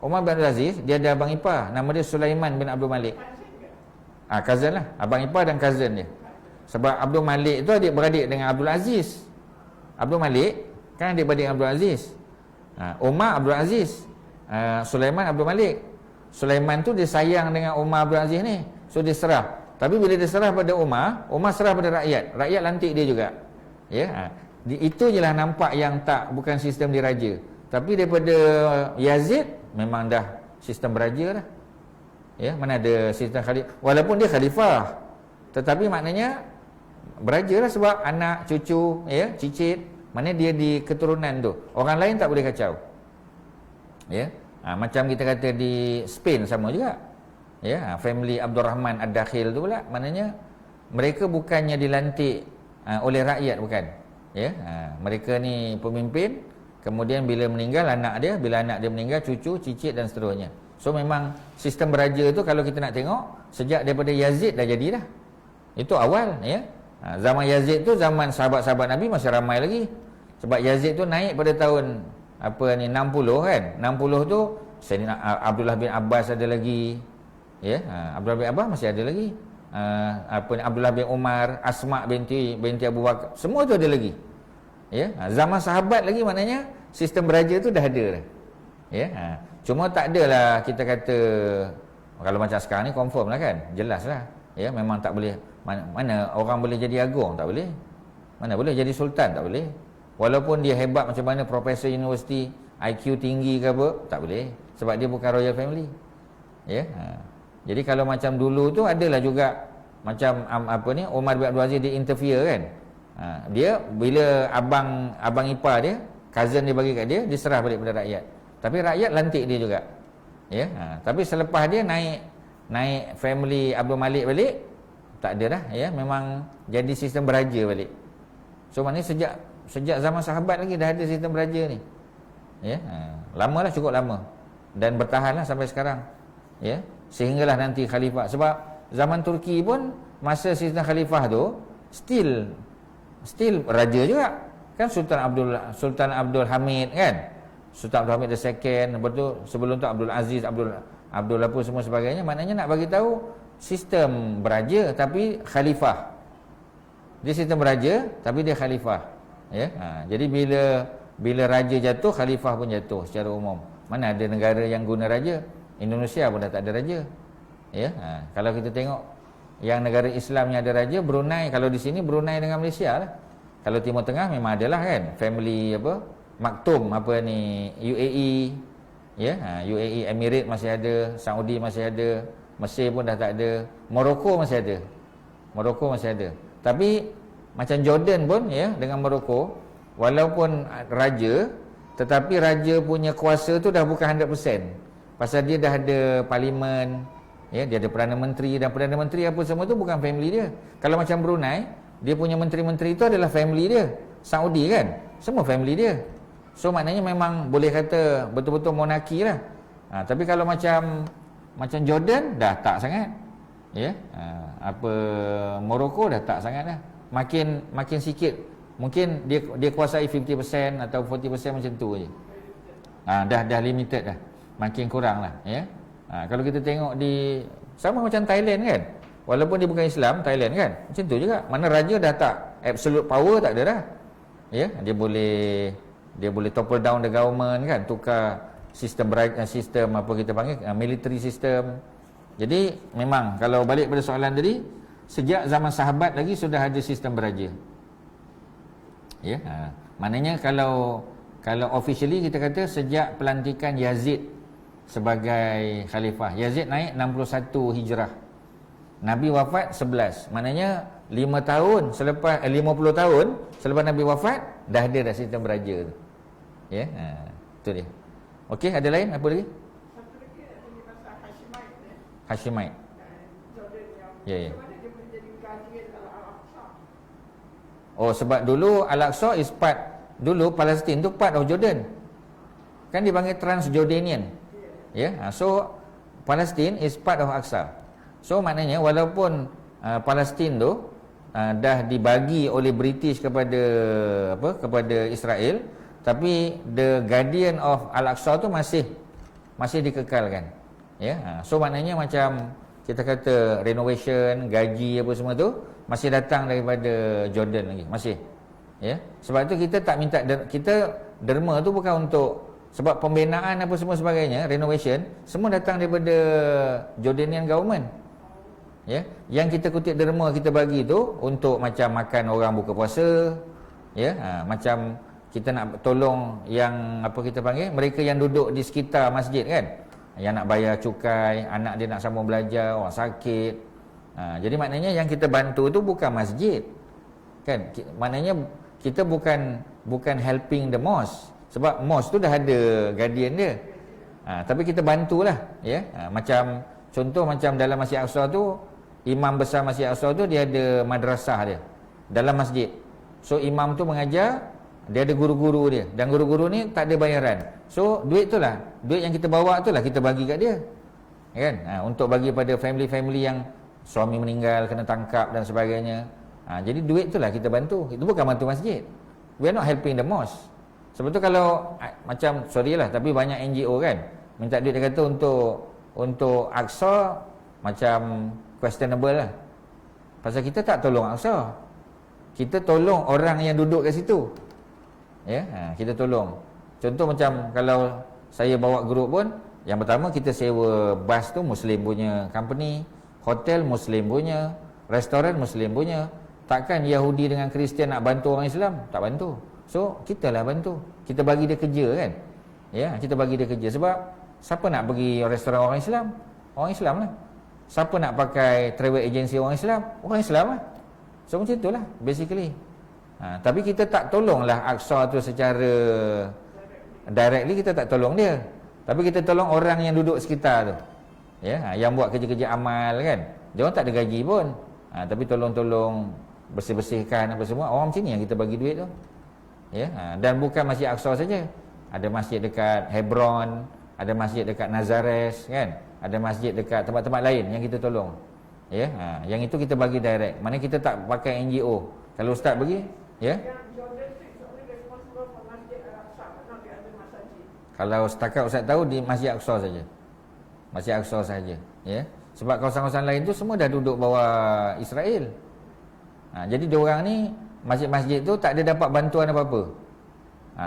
Umar bin Abdul Aziz, dia ada abang ipar, nama dia Sulaiman bin Abdul Malik. Cousin lah, abang ipar dan cousin dia. Sebab Abdul Malik tu adik-beradik dengan Abdul Aziz. Abdul Malik kan adik-beradik Abdul Aziz. Umar Abdul Aziz, Sulaiman Abdul Malik. Sulaiman tu dia sayang dengan Umar Abdul Aziz ni, so dia serah. Tapi bila dia serah pada Umar serah pada rakyat lantik dia juga. Ya, itu je lah nampak yang bukan sistem diraja. Tapi daripada Yazid memang dah sistem beraja lah. Ya, mana ada sistem khalifah. Walaupun dia khalifah, tetapi maknanya beraja lah sebab anak, cucu, ya, cicit, mana dia di keturunan tu. Orang lain tak boleh kacau. Ya. Macam kita kata di Spain sama juga. Ya, family Abdul Rahman Ad-Dakhil tu pula, maknanya mereka bukannya dilantik oleh rakyat, bukan. Ya, mereka ni pemimpin, kemudian bila meninggal anak dia, bila anak dia meninggal cucu, cicit dan seterusnya. So memang sistem beraja tu kalau kita nak tengok sejak daripada Yazid dah jadi dah. Itu awal, ya. Zaman Yazid tu zaman sahabat-sahabat Nabi masih ramai lagi. Sebab Yazid tu naik pada tahun 60 kan. 60 tu Sayyidina Abdullah bin Abbas ada lagi. Ya, Abdullah bin Abbas masih ada lagi. Abdullah bin Umar, Asma binti Abu Bakar, semua tu ada lagi. Ya, zaman sahabat lagi maknanya sistem beraja tu dah ada dah. Ya, cuma tak adalah kita kata kalau macam sekarang ni confirm lah kan. Jelas lah. Ya, memang tak boleh. Mana orang boleh jadi agung, tak boleh. Mana boleh jadi sultan, tak boleh. Walaupun dia hebat macam mana, profesor universiti, IQ tinggi ke apa, tak boleh. Sebab dia bukan royal family. Ya. Jadi kalau macam dulu tu adalah juga macam Umar bin Abdul Aziz dia interfere kan. Dia bila abang ipar dia, cousin dia bagi kat dia, diserah balik pada rakyat. Tapi rakyat lantik dia juga. Ya. Tapi selepas dia naik family Abdul Malik balik, tak ada dah, ya, memang jadi sistem beraja balik. So maknanya sejak zaman sahabat lagi dah ada sistem beraja ni. Ya, lamalah, cukup lama dan bertahanlah sampai sekarang. Ya, sehinggalah nanti khalifah. Sebab zaman Turki pun masa sistem khalifah tu still raja juga. Kan Sultan Abdul Hamid kan. Sultan Abdul Hamid II, lepas tu sebelum tu Abdul Aziz, Abdul apa semua sebagainya. Maknanya nak bagi tahu sistem beraja tapi khalifah. Dia sistem beraja tapi dia khalifah. Ya. Jadi bila raja jatuh, khalifah pun jatuh secara umum. Mana ada negara yang guna raja? Indonesia pun dah tak ada raja. Ya. Kalau kita tengok yang negara Islam yang ada raja, Brunei. Kalau di sini Brunei dengan Malaysia lah. Kalau Timur Tengah memang adalah kan, family apa? Maktum apa ni, UAE. Ya, UAE Emirates masih ada, Saudi masih ada, Mesir pun dah tak ada, Morocco masih ada. Morocco masih ada. Tapi macam Jordan pun ya, dengan Morocco, walaupun raja, tetapi raja punya kuasa tu dah bukan 100%. Pasal dia dah ada parlimen, ya, dia ada Perdana Menteri, dan Perdana Menteri apa semua tu bukan family dia. Kalau macam Brunei, dia punya menteri-menteri tu adalah family dia. Saudi kan, semua family dia. So maknanya memang boleh kata betul-betul monarki lah. Tapi kalau macam Jordan dah tak sangat. Ya. Apa Morocco dah tak sangat dah. Makin sikit. Mungkin dia kuasai 50% atau 40% macam tu aje. Dah limited dah. Makin kurang lah, ya. Kalau kita tengok di sama macam Thailand kan. Walaupun dia bukan Islam, Thailand kan. Macam tu juga. Mana raja dah tak absolute power, tak ada dah. Ya, dia boleh topple down the government kan, tukar sistem apa kita panggil military system. Jadi memang kalau balik pada soalan tadi, sejak zaman sahabat lagi sudah ada sistem beraja. Ya, maknanya kalau officially kita kata sejak pelantikan Yazid sebagai khalifah. Yazid naik 61 Hijrah. Nabi wafat 11. Maknanya 50 tahun selepas Nabi wafat dah ada dah sistem beraja tu. Ya, itu dia. Okey, ada lain apa lagi? Satu lagi ada di pasal Hashimite. Hashimite. Jordan yang Ya, ya. macam mana dia boleh jadi guardian Al-Aqsa? Oh, sebab dulu Al-Aqsa is part, dulu Palestin tu part of Jordan. Kan dipanggil Transjordanian. Ya, so Palestin is part of Aqsa. So maknanya walaupun Palestin tu dah dibagi oleh British kepada Israel, tapi the guardian of Al-Aqsa tu masih dikekalkan. Ya, so maknanya macam kita kata renovation, gaji apa semua tu masih datang daripada Jordan lagi, masih. Ya, sebab tu kita tak minta, kita derma tu bukan untuk sebab pembinaan apa semua sebagainya, renovation semua datang daripada Jordanian government. Ya, yang kita kutip derma kita bagi tu untuk macam makan orang buka puasa, ya, macam kita nak tolong yang apa kita panggil, mereka yang duduk di sekitar masjid kan, yang nak bayar cukai, anak dia nak sambung belajar, orang sakit. Jadi maknanya yang kita bantu tu bukan masjid kan, maknanya kita bukan helping the mosque, sebab mosque tu dah ada guardian dia. Tapi kita bantulah, ya. Macam contoh macam dalam Masjid Aqsa tu, imam besar Masjid Aqsa tu dia ada madrasah dia dalam masjid. So imam tu mengajar, dia ada guru-guru dia, dan guru-guru ni tak ada bayaran. So duit yang kita bawa tu lah kita bagi kat dia, kan? Untuk bagi pada family-family yang suami meninggal, kena tangkap dan sebagainya. Jadi duit tu lah kita bantu. Itu bukan bantu masjid. We are not helping the mosque. Sebab tu kalau macam sorry lah, tapi banyak NGO kan minta duit, dia kata untuk Aqsa macam questionable lah. Pasal kita tak tolong Aqsa, kita tolong orang yang duduk kat situ. Ya, kita tolong. Contoh macam kalau saya bawa grup pun, yang pertama kita sewa bas tu Muslim punya company, hotel Muslim punya, restoran Muslim punya. Takkan Yahudi dengan Kristian nak bantu orang Islam? Tak bantu. So kita lah bantu, kita bagi dia kerja kan. Ya, kita bagi dia kerja. Sebab siapa nak pergi restoran orang Islam? Orang Islam lah. Siapa nak pakai travel agency orang Islam? Orang Islam lah. So macam itulah basically. Tapi kita tak tolonglah Aqsa tu secara directly, kita tak tolong dia. Tapi kita tolong orang yang duduk sekitar tu. Ya, yang buat kerja-kerja amal kan. Dia orang tak ada gaji pun. Tapi tolong-tolong bersih-bersihkan apa semua. Orang macam ni yang kita bagi duit tu. Ya, dan bukan Masjid Aqsa saja. Ada masjid dekat Hebron, ada masjid dekat Nazares kan. Ada masjid dekat tempat-tempat lain yang kita tolong. Ya, yang itu kita bagi direct. Mana kita tak pakai NGO. Kalau ustaz pergi, ya. Yang Jordan tu is only responsible for Masjid Al-Aqsa, not the other masjid. Kalau setakat ustaz tahu di Masjid Aqsa saja. Masjid Aqsa saja, ya. Sebab kawasan-kawasan lain tu semua dah duduk bawah Israel. Jadi diorang ni, masjid-masjid tu tak ada dapat bantuan apa-apa.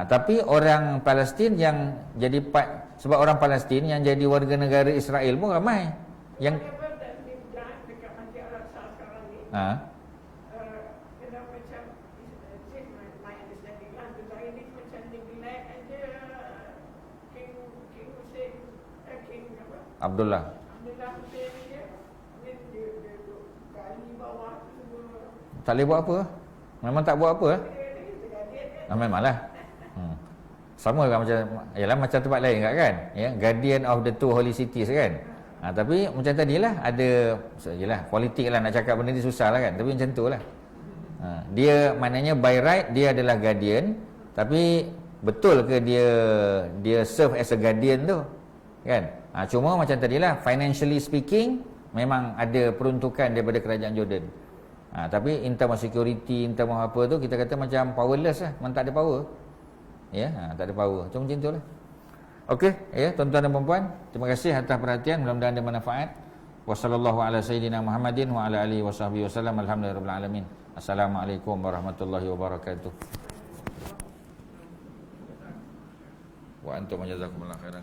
Tapi orang Palestin yang jadi sebab orang Palestin yang jadi warga negara Israel pun ramai. Yang Whatever that been done dekat Masjid Al-Aqsa sekarang ni, kena macam, this my understanding lah, the Zionis macam neglect aja King Hussein, King apa? Abdullah Hussein dia, dia gali bawah tu semua. tak boleh buat apa. Memang tak buat apa. Memanglah. Sama kan macam, yalah macam tempat lain kan, ya, guardian of the two holy cities kan. Tapi macam tadilah ada, yalah politik lah nak cakap benda ni susah lah kan, tapi macam tu lah. Dia maknanya by right dia adalah guardian, tapi betul ke dia serve as a guardian tu kan. Cuma macam tadilah, financially speaking memang ada peruntukan daripada kerajaan Jordan. Tapi in term of security, in term of apa tu, kita kata macam powerless lah, memang tak ada power. Ya, tak ada power. Cuma macam tu lah. Okey, ya, tuan-tuan dan puan-puan, terima kasih atas perhatian, mudah-mudahan ada manfaat. Wassallallahu ala sayyidina Muhammadin wa ala alihi wasahbihi wasallam. Alhamdulillahirabbil alamin. Assalamualaikum warahmatullahi wabarakatuh. Wa antum jazakumullah khairan.